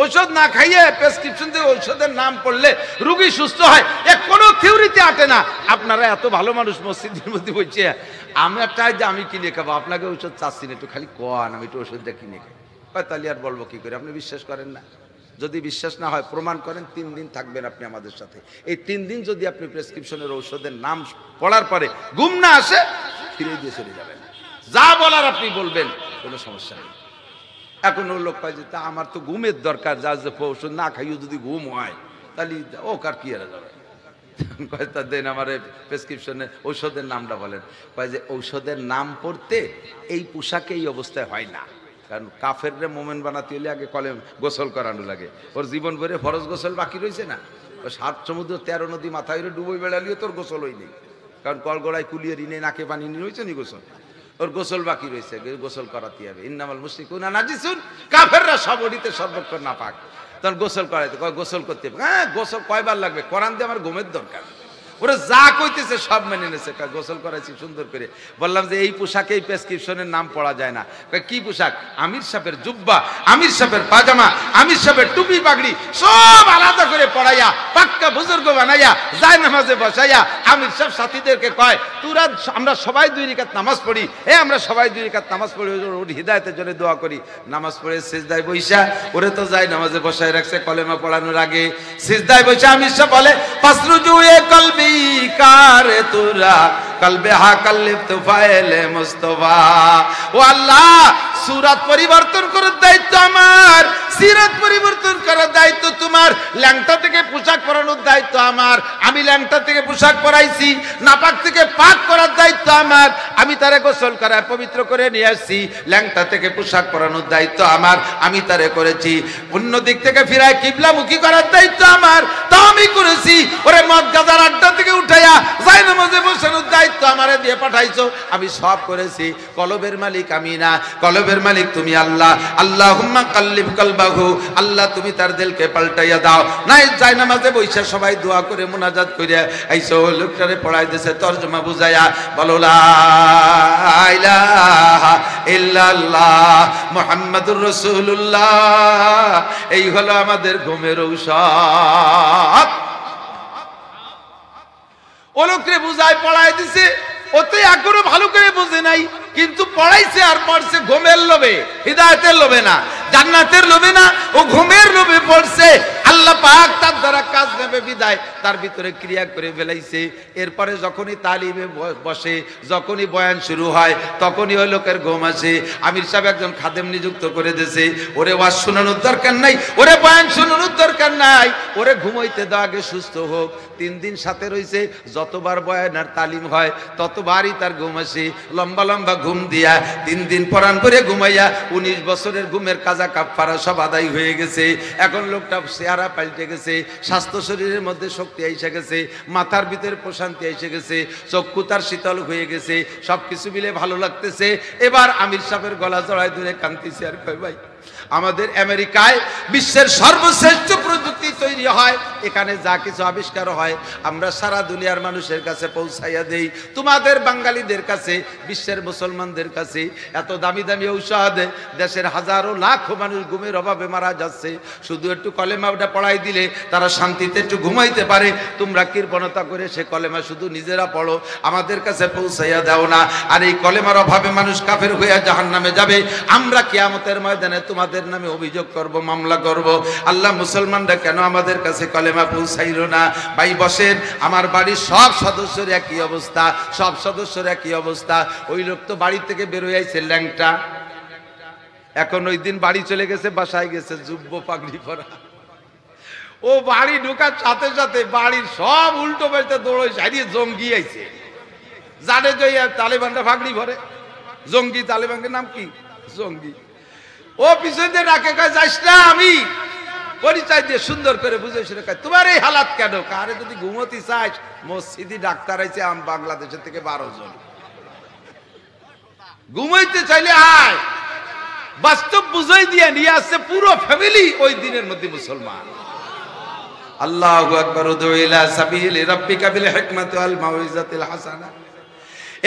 Speaker 1: ঔষধ না খাইয়ে প্রেসক্রিপশন থেকে ঔষধের নাম পড়লে রোগী সুস্থ হয়, এ কোনো থিওরিতে আটে না। আপনারা এত ভালো মানুষ মসজিদের মধ্যে বলছে, আমি চাই যে আমি কিনে খাবো, আপনাকে ঔষধ চাচ্ছি না, একটু খালি কোয়ান, আমি একটু ওষুধটা কিনে খাই। তাহলে আর বলবো কি করে? আপনি বিশ্বাস করেন না? যদি বিশ্বাস না হয় প্রমাণ করেন। 3 দিন থাকবেন আপনি আমাদের সাথে। এই 3 দিন যদি আপনি প্রেসক্রিপশনের ঔষধের নাম পড়ার পরে ঘুম না আসে, ফিরে দিয়ে চলে যাবেন। যা বলার আপনি বলবেন, কোনো সমস্যা নেই। এখন ওর লোক কয় যে তা আমার তো ঘুমের দরকার, যা যে ওষুধ না খাইও যদি ঘুম হয় তাহলে ও কার কি এরা যাবে। কয় তা দেন আমার প্রেসক্রিপশনে ঔষধের নামটা বলেন। কয় যে ঔষধের নাম পড়তে এই পোশাকে এই অবস্থায় হয় না, কারণ কাফেররে মোমেন বানাতে হলে আগে কলেম গোসল করানো লাগে। ওর জীবন ভরে ফরজ গোসল বাকি রয়েছে না। ও 7 সমুদ্র 13 নদী মাথায় ডুবই বেড়ালিও তোর গোসল হয়নি, কারণ কলগড়ায় কুলিয়ে ঋণে নাকে পানি নিয়ে রয়েছে নি গোসল। ওর গোসল বাকি রয়েছে, গোসল করাতে হবে। ইন্নামাল মুশরিকুনা নাজিসুন, কাফেররা সব ওদিতে সর্বক্ষণ নাপাক, তখন গোসল করাইতে কয় গোসল করতে হবে। হ্যাঁ গোসল কয়বার লাগবে? কোরআন দিয়ে আমার ঘুমের দরকার। ওরা যা কইতেছে সব মেনে নেছে। গোসল করাইছি সুন্দর করে। বললাম যে এই পোশাকে এই প্রেসক্রিপশনের নাম পড়া যায় না। কি পোশাক? আমির সাহেবের জুব্বা, আমির সাহেবের পাজামা, আমির সাহেবের টুপি পাগড়ি সব আলাদা করে পড়াইয়া পাক্কা বুজুর্গ বানাইয়া যায় নামাজে বসাইয়া আমির সাহেব সাথীদেরকে কয়, তোরা আমরা সবাই 2 রাকাত নামাজ পড়ি, আমরা সবাই 2 রাকাত নামাজ পড়ি, ওর হিদায়াতের জন্য দোয়া করি। নামাজ পড়ে সিজদায় বইসা, ওরে তো যায় নামাজে বসায় রাখছে কলেমা পড়ানোর আগে। সিজদায় বইসা আমির সাহেব বলে, ফাসরুজুয়ে কলবি কারে তুরা কলবে হা কলিফ তুফাইলে মুস্তাফা। ও আল্লাহ, সূরত পরিবর্তন করার দায়িত্ব আমার, সিরাত পরিবর্তন করার দায়িত্ব তোমার, ল্যাংটা থেকে পোশাক পরানোর দায়িত্ব আমার। আমি ল্যাংটা থেকে পোশাক পরাইছি, নাপাক থেকে পাক করার দায়িত্ব আমার। আমি তারে গোসল করায় পবিত্র করে নিয়ে আসছি। ল্যাংটা থেকে পোশাক পরানোর দায়িত্ব আমার, আমি তারে করেছি। অন্য দিক থেকে ফিরায় কিবলামুখী করার দায়িত্ব আমার, তা আমি করেছি। ওরে মদ গাজার আড্ডা থেকে উঠাইয়া যাই নামাজে বসানোর দায়িত্ব আমারে দিয়ে পাঠাইছো, আমি সব করেছি। কলবের মালিক আমি না, কলবের মালিক তুমি আল্লাহ। আল্লাহুম্মা কাল্লিব কালবাহু, আল্লাহ তুমি তার দিলকে পাল্টাইয়া দাও। নাই যাই নামাজে বইসা সবাই দোয়া করে মুনাজাত করিয়া আইসো, লোকটারে পড়াই দিয়েছে তরজমা বুঝাইয়া, বলো লা ইলাহা ইল্লাল্লাহ মুহাম্মাদুর রাসূলুল্লাহ। এই হলো আমাদের ঘুমের ঔষধ। ও লোকরে বুঝাই পড়াই দিছে, ওতে এখনো ভালো করে বুঝে নাই, কিন্তু পড়াইছে আর পড়ছে ঘুমের লোভে, হিদায়াতের লোভে না, জান্নাতের লোভে না, ও ঘুমের লোভে পড়ছে। আল্লাহ পাক তার দ্বারা কাজ নেবে বিদায় তার ভিতরে ক্রিয়া করে ফেলাইছে। এরপরে যখনই তালিমে বসে, যখনই বয়ান শুরু হয়, তখনই ওই লোকের ঘুম আসে। আমির সাহেব একজন খাদেম নিযুক্ত করে দিয়েছে, ওরে ওয়াজ শোনানোর দরকার নাই, ওরে বয়ান শোনানোর দরকার নাই, ওরে ঘুমাইতে দাও, আগে সুস্থ হোক। 3 দিন সাথে রয়েছে, যতবার বয়ান আর তালিম হয় ততবারই তার ঘুম আসে। লম্বা লম্বা ঘুম দিয়া 3 দিন পরান করে ঘুমাইয়া 19 বছরের ঘুমের কাজা কাফারা সব আদায় হয়ে গেছে। এখন লোকটা চেহারা পাল্টে গেছে, স্বাস্থ্য শরীরের মধ্যে শক্তি এসে গেছে, মাথার ভিতরে প্রশান্তি এসে গেছে, চক্ষু তার শীতল হয়ে গেছে, সবকিছু মিলে ভালো লাগতেছে। এবার আমির সাহেবের গলা জড়ায় ধরে কাঁদতেছে আর কয়, ভাই আমাদের আমেরিকায় বিশ্বের সর্বশ্রেষ্ঠ প্রযুক্তি তৈরি হয়, এখানে যা কিছু আবিষ্কার হয় আমরা সারা দুনিয়ার মানুষের কাছে পৌঁছাইয়া দেই। তোমাদের বাঙালিদের কাছে, বিশ্বের মুসলমানদের কাছে এত দামি দামি ঔষধ, দেশের হাজারো লাখো মানুষ ঘুমের অভাবে মারা যাচ্ছে। শুধু একটু কলেমাটা পড়াই দিলে তারা শান্তিতে একটু ঘুমাইতে পারে। তোমরা কৃপণতা করে সে কলেমা শুধু নিজেরা পড়ো, আমাদের কাছে পৌঁছাইয়া দাও না। আর এই কলেমার অভাবে মানুষ কাফের হইয়া জাহান্নামে যাবে। আমরা কিয়ামতের ময়দানে তোমাদের নামে অভিযোগ করব, মামলা করব। আল্লাহ মুসলমানরা কেন আমাদের কাছে কলেমা পৌঁছাইল না? ভাই বসেন, আমার বাড়ির সব সদস্যের একই অবস্থা, সব সদস্যের একই অবস্থা। ওই লোক তো বাড়ি থেকে বের হয়ে আইছে ল্যাংটা, এখন ওই দিন বাড়ি চলে গেছে, বাসায় গেছে জুব্বো পাগড়ি পরা। ও বাড়ি ঢোকার সাথে সাথে বাড়ির সব উল্টো পাল্টে দৌড়ে সারিয়ে জঙ্গি আইছে। জানে যে তালেবানরা পাগড়ি ভরে, জঙ্গি, তালেবানের নাম কি জঙ্গি। ও পিছনে রাখে কয়, যাস না, আমি পরিচয় দিয়ে সুন্দর করে বুঝে শুনে কয়, তোমার এই হালাত কেন? কারে যদি ঘুমোতে চাস, মসজিদি ডাক্তার আইছে আম বাংলাদেশের থেকে 12 জন, ঘুমাইতে চাইলে আয়। বাস্তব বুঝাই দিয়ে নিয়ে আসছে পুরো ফ্যামিলি ওই দিনের মধ্যে মুসলমান। আল্লাহু আকবার, উদউ ইলা সাবিলি রাব্বিকা বিল হিকমাতি ওয়াল মাউইজাতিল হাসানা।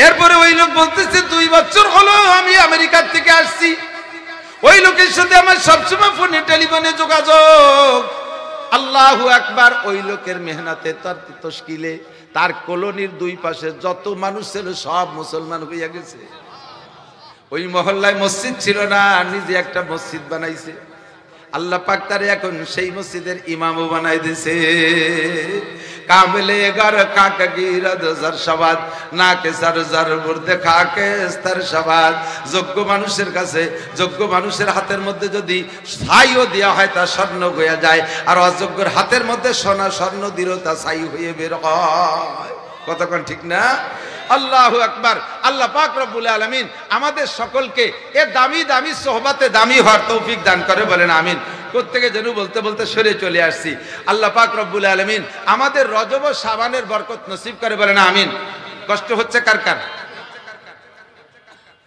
Speaker 1: এরপরে ওই লোক বলতেছে, 2 বছর হলো আমি আমেরিকা থেকে আসছি, ওই লোকের সাথে আমার সবসময় ফোনে টেলিফোনে যোগাযোগ। আল্লাহু আকবার, ওই লোকের মেহনতে তার তশকিলে তার কলোনির 2 পাশে যত মানুষ ছিল সব মুসলমান হইয়া গেছে। ওই মহল্লায় মসজিদ ছিল না, নিজে একটা মসজিদ বানাইছে। আল্লাহ পাক তারে এখন সেই মসজিদের ইমামও বানাই দিয়েছে। কামলে গর কাকে গিরদ জরশবাদ না কে সরজর মুর্দে খাকে স্তর সবাদ। যোগ্য মানুষের কাছে, যোগ্য মানুষের হাতের মধ্যে যদি ছাইও দেওয়া হয় তা স্বর্ণ হয়ে যায়, আর অযোগ্যের হাতের মধ্যে সোনা স্বর্ণ দিলেও তা ছাই হয়ে বের হয়। কতক্ষণ ঠিক না? আল্লাহু আকবার। আল্লাহ পাক রব্বুল আলামিন আমাদের সকলকে এ দামি দামি সোহবতে দামি হওয়ার তৌফিক দান করে, বলেন আমিন। প্রত্যেকে যেন বলতে বলতে সরে চলে আসছি। আল্লাহ পাক রব্বুল আলামিন আমাদের রজব ও শাবানের বরকত নসিব করে, বলেন আমিন। কষ্ট হচ্ছে কার কার?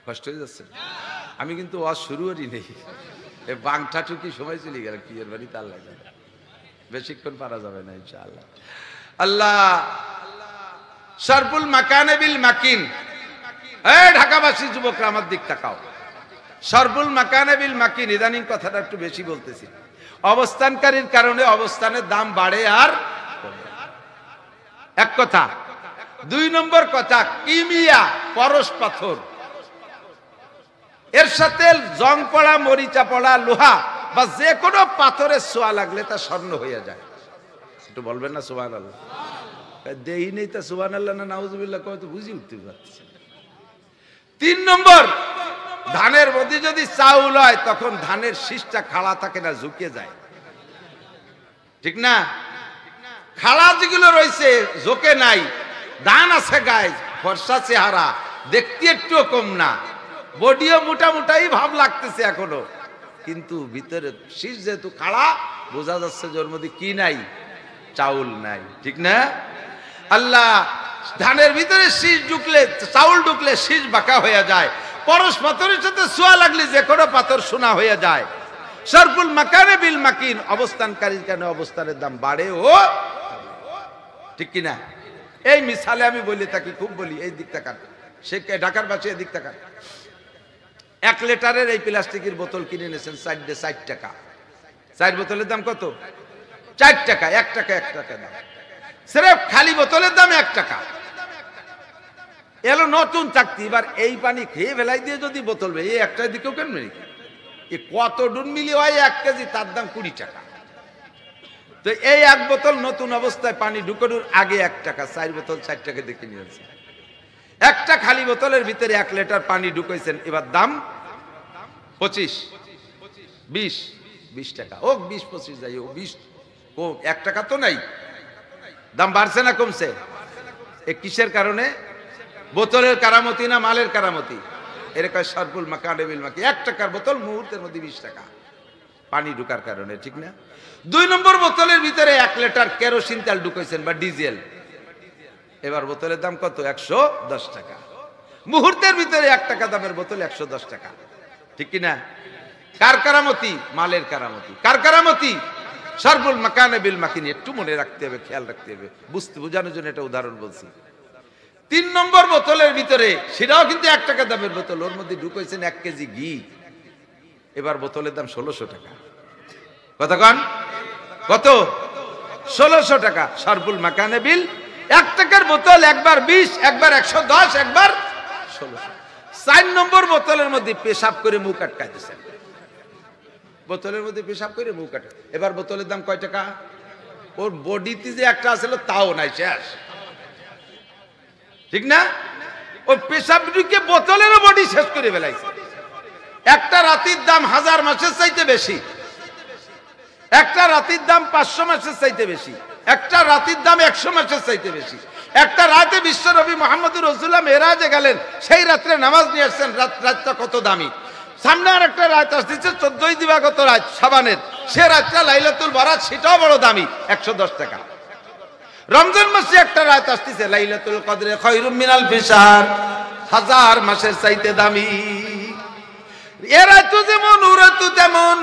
Speaker 1: কষ্ট হয়ে যাচ্ছে? আমি কিন্তু ওয়াজ শুরুই নেই, এ বাংটা টুকি সময় চলে গেল, কি এর বাড়ি তার লাগে, বেশিক্ষণ পারা যাবে না ইনশাআল্লাহ। আল্লাহ শরফুল মাকানে বিল মাকিন। এই ঢাকাবাসী যুবকরা আমার দিক তাকাও, শরফুল মাকানে বিল মাকিন। ইদানিং কথাটা একটু বেশি বলতেছি। অবস্থানকারীর কারণে অবস্থানের দাম বাড়ে আর এক কথা। 2 নম্বর কথা, কিমিয়া পরশ পাথর, এর সাথে জং পড়া, মরিচা পড়া, লোহা বা যে কোনো পাথরের ছোঁয়া লাগলে তা স্বর্ণ হয়ে যায়। একটু বলবেন না সুবহানাল্লাহ? দেই নেই তা সুবহানাল্লাহ না নাউজুবিল্লাহ কয় তো বুঝি উঠতে পারছে। 3 নম্বর, ধানের মধ্যে যদি চাউল হয় তখন ধানের শীষটা খাড়া থাকে না, ঝুঁকে যায়, ঠিক না? খাড়া যেগুলো রয়েছে ঝোঁকে নাই, ধান আছে গায়ে, ফর্সা চেহারা, দেখতে একটু কম না, বডিও মোটামুটাই ভাব লাগতেছে এখনো, কিন্তু ভিতরে শীষ যেহেতু খাড়া, বোঝা যাচ্ছে যে ওর মধ্যে কি নাই, চাউল নাই। ঠিক না? আল্লাহ ধানের ভিতরে শীষ ঢুকলে, চাউল ঢুকলে শীষ বাঁকা হয়ে যায়। পরশ পাথরের সাথে ছোঁয়া লাগলে যে কোনো পাথর সোনা হয়ে যায়। সরফুল মাকানে বিল মাকিন, অবস্থানকারীর কেন অবস্থানের দাম বাড়ে ও, ঠিক কিনা? এই মিসালে আমি বলি থাকি, খুব বলি, এই দিক তাকান, সে ঢাকার বাসী এদিক তাকান। 1 লিটারের এই প্লাস্টিকের বোতল কিনে নিয়েছেন 4.5 টাকা। 4 বোতলের দাম কত? 4 টাকা। 1 টাকা 1 টাকা দাম। সিরেফ খালি বোতলের দাম 1 টাকা। এলো নতুন চাকতি। এবার এই পানি খেয়ে ফেলাই দিয়ে যদি বোতল এই একটা দিকেও কেন এ কত ডুন মিলি হয় 1 কেজি, তার দাম 20 টাকা। তো এই 1 বোতল নতুন অবস্থায় পানি ঢুকানোর আগে 1 টাকা, 4 বোতল 4 টাকা দেখে নিয়েছে। একটা খালি বোতলের ভিতরে 1 লিটার পানি ঢুকাইছেন, এবার দাম 25, 20 টাকা। ও 20-25 যাই, ও 20 ও 1 টাকা তো নাই। দাম বাড়ছে না কমছে? এ কিসের কারণে? বোতলের কারামতি না মালের কারামতি? এর কয় সরফুল মাকানে বিল মাকিন। 1 টাকার বোতল মুহূর্তের মধ্যে 20 টাকা পানি ঢুকার কারণে। ঠিক না? 2 নম্বর বোতলের ভিতরে 1 লিটার কেরোসিন তেল ঢুকাইছেন বা ডিজেল, এবার বোতলের দাম কত? 110 টাকা। মুহূর্তের ভিতরে 1 টাকা দামের বোতল 110 টাকা। ঠিক কিনা? কার কারামতি? মালের কারামতি। কার কারামতি? সরফুল মাকানে বিল মাকিন। একটু মনে রাখতে হবে, খেয়াল রাখতে হবে, বুঝতে বোঝানোর জন্য এটা উদাহরণ বলছি। 3 নম্বর বোতলের ভিতরে, সেটাও কিন্তু 1 টাকা দামের বোতল, ওর মধ্যে ঢুকাইছেন 1 কেজি ঘি, এবার বোতলের দাম 1600 টাকা। কত কন? কত? 1600 টাকা। সরফুল মাকানে বিল। 1 টাকার বোতল একবার 20, একবার 110, একবার 1600। 4 নম্বর বোতলের মধ্যে পেশাব করে মুখ আটকায় দিয়েছেন। বোতলের মধ্যে পেশাব করে মুখ আটকা, এবার বোতলের দাম কয় টাকা? ওর বডিতে যে একটা আছিল তাও নাই, শেষ। ঠিক না? ওই পেশাব ঢুকে বোতলেরও বডি শেষ করে ফেলাইছে। একটা রাতির দাম 1000 মাসের চাইতে বেশি, একটা রাতির দাম 500 মাসের চাইতে বেশি, একটা রাতির দাম 100 মাসের চাইতে বেশি। একটা রাতে বিশ্ব নবী মুহাম্মদুর রাসূলুল্লাহ মেরাজে গেলেন, সেই রাত্রে নামাজ নিয়ে আসছেন। রাতটা কত দামি। সামনে আর একটা রাত আসছে 14ই দিবাগত রাত শাবানের, সে রাতটা লাইলাতুল বারাত, সেটাও বড় দামি, 110 টাকা। রমজান মাসে একটা রাত আসতেছে লাইলাতুল কদরে খায়রুম মিনাল ফিশার, 1000 মাসের চাইতে দামি। এ রাত যেমন উরাত তেমন,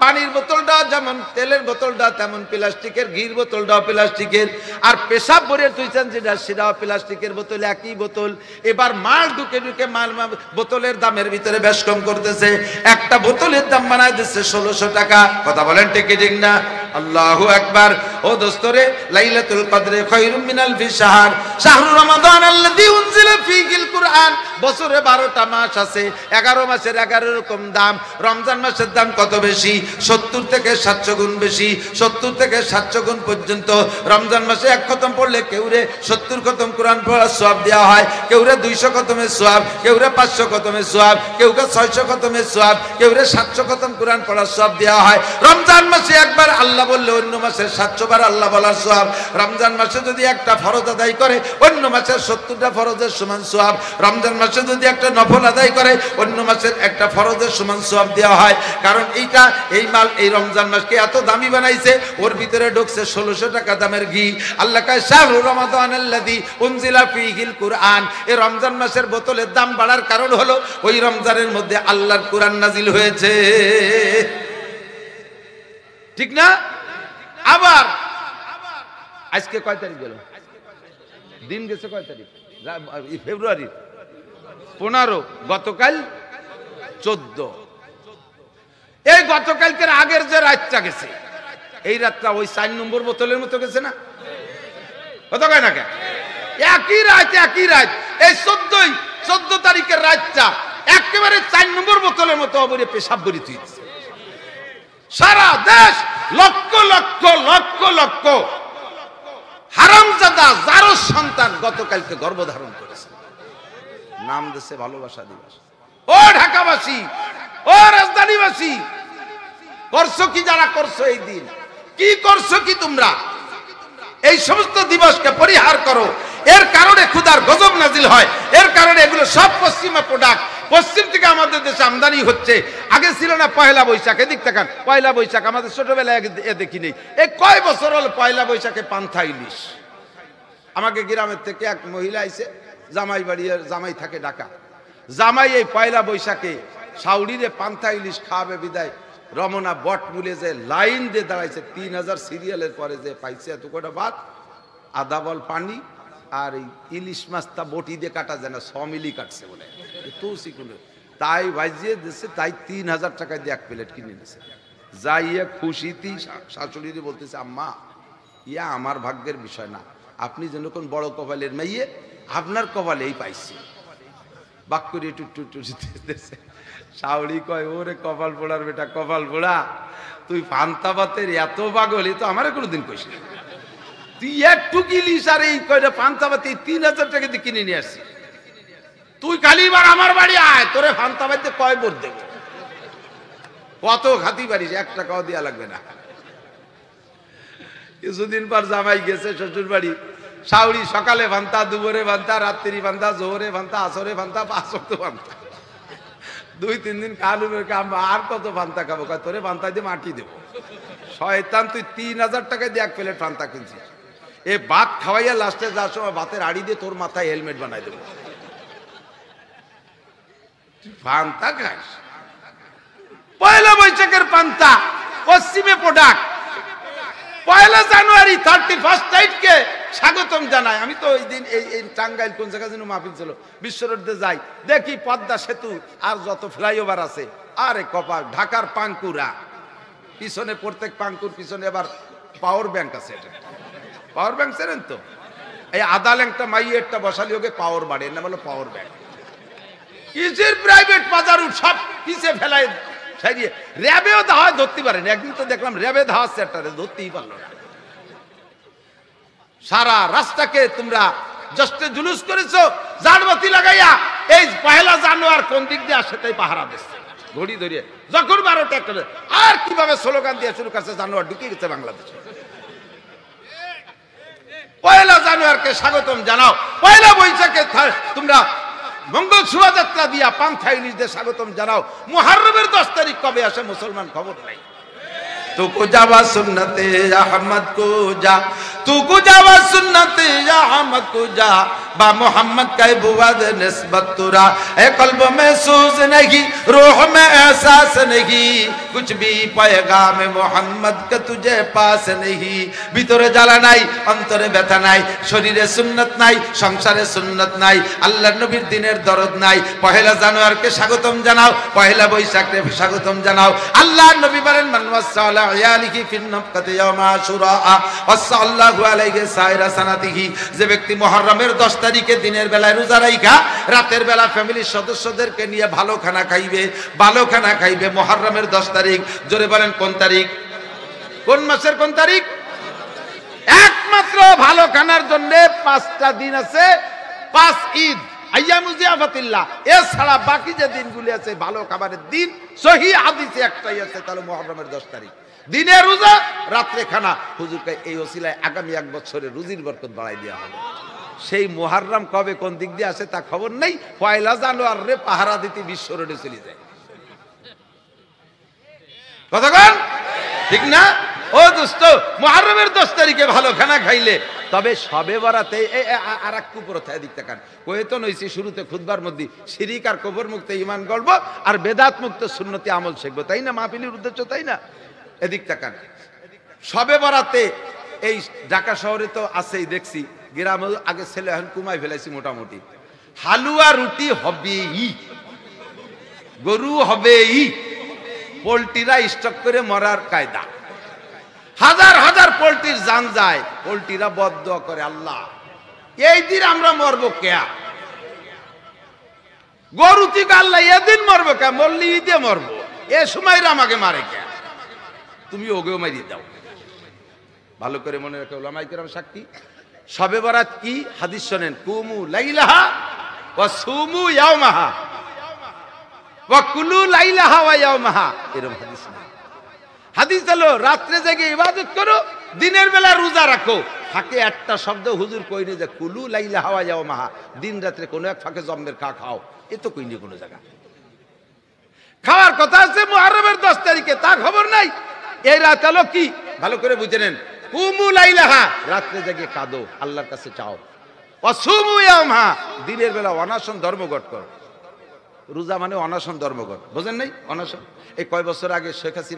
Speaker 1: পানির বোতলটা যেমন, তেলের বোতলটা তেমন প্লাস্টিকের, ঘির বোতলটাও প্লাস্টিকের, আর পেশাব ভরে তুইছেন যেটা সেটাও প্লাস্টিকের বোতল, একই বোতল। এবার মাল ঢুকে ঢুকে মাল বোতলের দামের ভিতরে বেশ কম করতেছে। একটা বোতলের দাম বানায় দিচ্ছে 1600 টাকা। কথা বলেন ঠিক ঠিক না? আল্লাহু আকবার। ও দোস্তরে, লাইলাতুল কদরে খায়রুম মিনাল ফিশার, শাহরু রমাদান আল্লাযী উনজিলা ফীহিল কুরআন। বছরে 12টা মাস আছে, 11 মাসের 11 রকম দাম। রমজান মাসের দাম কত বেশি? 70 থেকে 700 গুণ বেশি। 70 থেকে 700 গুণ পর্যন্ত। রমজান মাসে 1 খতম পড়লে কেউরে 70 খতম কোরআন পড়ার সওয়াব দেওয়া হয়, কেউরে 200 খতমের সওয়াব, কেউরে 500 খতমের সওয়াব, কেউকে 600 খতমের সওয়াব, কেউরে 700 খতম কোরআন পড়ার সওয়াব দেওয়া হয়। রমজান মাসে একবার আল্লাহ বললে অন্য মাসে 700 বার আল্লাহ বলার সওয়াব। রমজান মাসে যদি একটা ফরজ আদায় করে, অন্য মাসের 70টা ফরজের সমান সওয়াব। রমজান মাসে যদি একটা নফল আদায় করে, অন্য মাসের একটা ফরজের সমান সওয়াব দেওয়া হয়। কারণ এইটা, এই মাল, এই রমজান মাসকে এত দামি বানাইছে, ওর ভিতরে ঢুকছে 1600 টাকা দামের ঘি। আল্লাহ কয় শাহরু রমাদানাল্লাযী উনজিলা ফীহিল কুরআন। এই রমজান মাসের বোতলের দাম বাড়ার কারণ হলো ওই রমজানের মধ্যে আল্লাহর কোরআন নাজিল হয়েছে। ঠিক না? আবার আজকে কয় তারিখ গেল? দিন গেছে কয় তারিখ? ফেব্রুয়ারি 15। গতকাল 14। এই গতকালকের আগের যে রাতটা গেছে, এই রাতটা ওই 4 নম্বর বোতলের মতো গেছে না? কত কয় না? একই রাত, একই রাত। এই 14 তারিখের রাতটা একেবারে 4 নম্বর বোতলের মতো অবরে পেশাব ভরে তুইছে। সারা দেশ লক্ষ লক্ষ লক্ষ লক্ষ হারামজাদা যারো সন্তান গতকালকে গর্ভধারণ করেছে। নাম দেশে ভালোবাসা দিবস। ও ঢাকাবাসী, ও রাজধানীবাসী, করছো কি? যারা করছো এই দিন কি করছো কি তোমরা? এই সমস্ত দিবসকে পরিহার করো। এর কারণে ক্ষুধার গজব নাজিল হয়, এর কারণে এগুলো সব পশ্চিমা প্রোডাক্ট। পশ্চিম থেকে আমাদের দেশে আমদানি হচ্ছে। আগে ছিল না পয়লা বৈশাখ, এদিক তাকান, পয়লা বৈশাখ আমাদের ছোটবেলায় দেখি নেই। এই কয় বছর হল পয়লা বৈশাখে পান্থা ইলিশ। আমাকে গ্রামের থেকে এক মহিলা আইছে, জামাই বাড়ি, জামাই থাকে ঢাকা। জামাই এই পয়লা বৈশাখে সাউরিরে পান্থা ইলিশ খাওয়াবে বিদায় রমনা বট মূলে যে লাইন দিয়ে দাঁড়াইছে, 3000 সিরিয়ালের পরে যে পাইছে এত কটা ভাত, আধা বল পানি, আর এই ইলিশ মাছটা বটি দিয়ে কাটা যায় না, 100 মিলি কাটছে বলে, তাই ভাইজিয়ে দিচ্ছে। তাই 3000 টাকা দিয়ে 1 প্লেট কিনে নিছে। যাইয়ে খুশিতি শাশুড়ি বলতেছে, আম্মা ইয়া আমার ভাগ্যের বিষয় না, আপনি যেন কোন বড় কপালের মেয়ে, আপনার কপালেই পাইছি। বাক্যরি টুটু দিতেছে। শাওড়ি কয়, ওরে কপাল পোড়ার বেটা, কপাল পোড়া, তুই পান্তা ভাতের এত পাগল, তো আমারে কোনোদিন কইস না। তুই একটু গিলিস আর এই কয়টা পান্তা ভাত 3000 টাকা দিয়ে কিনে নিয়ে আসছি। তুই খালি এবার আমার বাড়ি আয়, তোরে পান্তা ভাতে কয় বোর দেব, কত খাতি পারিস, 1 টাকাও দেওয়া লাগবে না। কিছুদিন পর জামাই গেছে শ্বশুর বাড়ি। শাওড়ি সকালে ভান্তা, দুপুরে ভান্তা, রাত্রি ভান্তা, জোহরে ভান্তা, আসরে ভান্তা, 5 ওয়াক্ত ভান্তা। 2-3 দিন কালু আর কত ভান্তা খাবো, তোরে ভান্তা দিয়ে মাটি দেবো। শয়তান, তুই 3000 টাকা দিয়ে 1 প্লেট ভান্তা কিনছিস। এ ভাত খাওয়াইয়া লাস্টে যাওয়ার সময় ভাতের আড়ি দিয়ে তোর মাথায় হেলমেট বানাই দেবো। তুই পান্তা খাস? পয়লা বৈশাখের পান্তা পশ্চিমে প্রোডাক্ট। পয়লা জানুয়ারি 31 নাইটকে স্বাগতম জানাই। আমি তো ওই দিন এই টাঙ্গাইল কোন জায়গা যেন মাহফিল ছিল, বিশ্ব রোডে যাই, দেখি পদ্মা সেতু আর যত ফ্লাইওভার আছে, আরে কপাল, ঢাকার পাঙ্কুরা পিছনে, প্রত্যেক পাঙ্কুর পিছনে আবার পাওয়ার ব্যাংক আছে। এটা পাওয়ার ব্যাংক ছিলেন তো, এই আধা ল্যাংটা মাইয়েরটা বসালি ওকে পাওয়ার বাড়ে, না বলো পাওয়ার ব্যাংক। কিসের প্রাইভেট বাজার সব কিসে ফেলাই সারিয়ে, র্যাবেও ধাওয়া ধরতে পারেন। একদিন তো দেখলাম র্যাবে ধাওয়াচ্ছে একটা, ধরতেই পারলো না। সারা রাস্তাকে তোমরা জস্টে জুলুস করেছো জানবাতি লাগাইয়া। এই পয়লা জানুয়ার কোন দিক দিয়ে আসে তাই পাহারা দিচ্ছে, ঘড়ি ধরিয়ে যখন 12টা একটা। আর কিভাবে স্লোগান দিয়ে শুরু করছে, জানুয়ার ঢুকে গেছে বাংলাদেশে। পয়লা জানুয়ারকে স্বাগতম জানাও, পয়লা বৈশাখে তোমরা মঙ্গল শোভাযাত্রা দিয়া পান্থা ইলিশদের স্বাগতম জানাও। মুহররমের 10 তারিখ কবে আসে মুসলমান খবর নাই। तू को जावा सुन्नते अहमद को जा, तू को जावा सुन्नते अहमद को जा, बा मोहम्मद का बुवाद निस्बत तुरा। ए कल्ब में सूज नहीं, रूह में एहसास नहीं, कुछ भी पैगाम मोहम्मद का तुझे पास नहीं। ভিতরে জ্বালা নাই, অন্তরে ব্যথা নাই, শরীরে সুন্নাত নাই, সংসারে সুন্নাত নাই, আল্লাহর নবীর দিনের দরদ নাই। পহেলা জানুয়ারকে স্বাগতম জানাও, পহেলা বৈশাখকে স্বাগতম জানাও। আল্লাহর নবী বলেন, মান ওয়াসালা ইয়ালিহি ফিন নাফকাতি ইয়াউমা আশুরা ওয়াসাল্লাহু আলাইহি সাইরা সানাতিহি। যে ব্যক্তি মুহররমের 10 তারিখে দিনের বেলায় রোজা রাখা, রাতের বেলা ফ্যামিলির সদস্যদেরকে নিয়ে ভালো খানা খাইবে, ভালো খানা খাইবে মুহররমের 10 তারিখ। জোরে বলেন কোন তারিখ? কোন মাসের কোন তারিখ? একমাত্র ভালো খানার জন্য 5টা দিন আছে, 5 ঈদ আইয়ামু জিয়াফাতিল্লাহ। এছাড়া বাকি যে দিনগুলি আছে ভালো খাবারের দিন, সহিহ হাদিসে একটাই আছে, তাহলে মুহররমের 10 তারিখ। দিনে রোজা, রাত্রে খানা। হুজুরকে এই ওসিলায় আগামী 1 বছরে রুজির বরকত বাড়াই দেওয়া হবে। সেই মুহররম কবে কোন দিক দিয়ে আসে তা খবর নেই। পয়লা জানুয়ারি পাহারা দিতে বিশ্ব রোডে চলে যায়। কতক্ষণ? ঠিক না? ও দোস্ত, মুহররমের 10 তারিখে ভালো খানা খাইলে, তবে সবে বরাতে আর এক কুপ্রথা, এদিক তাকান। কয়েতন হইছি শুরুতে খুতবার মধ্যে শিরিক আর কবর মুক্ত ঈমান গড়ব আর বেদাত মুক্ত সুন্নতি আমল শিখবো, তাই না? মাহফিলের উদ্দেশ্য তাই না? এদিক তাকান। সবে বরাতে এই ঢাকা শহরে তো আছেই, দেখছি গ্রামে আগে ছেলে এখন কুমাই ফেলাইছি মোটামুটি। হালুয়া রুটি হবেই, গরু হবেই, পোল্ট্রিরা স্টক করে মরার কায়দা। হাজার হাজার পোল্ট্রির জান যায়, পোল্ট্রিরা বদদুয়া করে, আল্লাহ এই দিন আমরা মরবো কেয়া, গরু থেকে আল্লাহ এদিন মরবো কে, মরলি ঈদে মরবো, এ সময় আমাকে মারে কে, তুমি ওগেও মারিয়ে দাও। ভালো করে মনে রাখো, ওলামায়ে কেরাম সাক্ষী। শবে বরাত কি হাদিস শোনেন, কুমু লাইলাহা ওয়া সুমু ইয়াওমাহা ওয়া কুলু লাইলাহা ওয়া ইয়াওমাহা, এরকম হাদিস। হাদিস হলো রাত্রে জেগে ইবাদত করো, দিনের বেলা রোজা রাখো। ফাঁকে একটা শব্দ হুজুর কইনি যে কুলু লাইলা হাওয়া যাও মাহা, দিন রাত্রে কোনো এক ফাঁকে জম্মের কা খাও, এ তো কইনি কোনো জায়গা। খাওয়ার কথা আছে মুহররমের 10 তারিখে, তা খবর নাই। এই রাত হলো কি ভালো করে বুঝে নেন, কুমু লাইলাহা, রাত্রে জেগে কাঁদো, আল্লাহর কাছে চাও। অসুমু ইয়ামহা, দিনের বেলা অনশন ধর্মঘট করো। রোজা মানে অনশন ধর্মঘট, বুঝেন নাই? অনশন এই কয় বছর আগে শেখ হাসিনা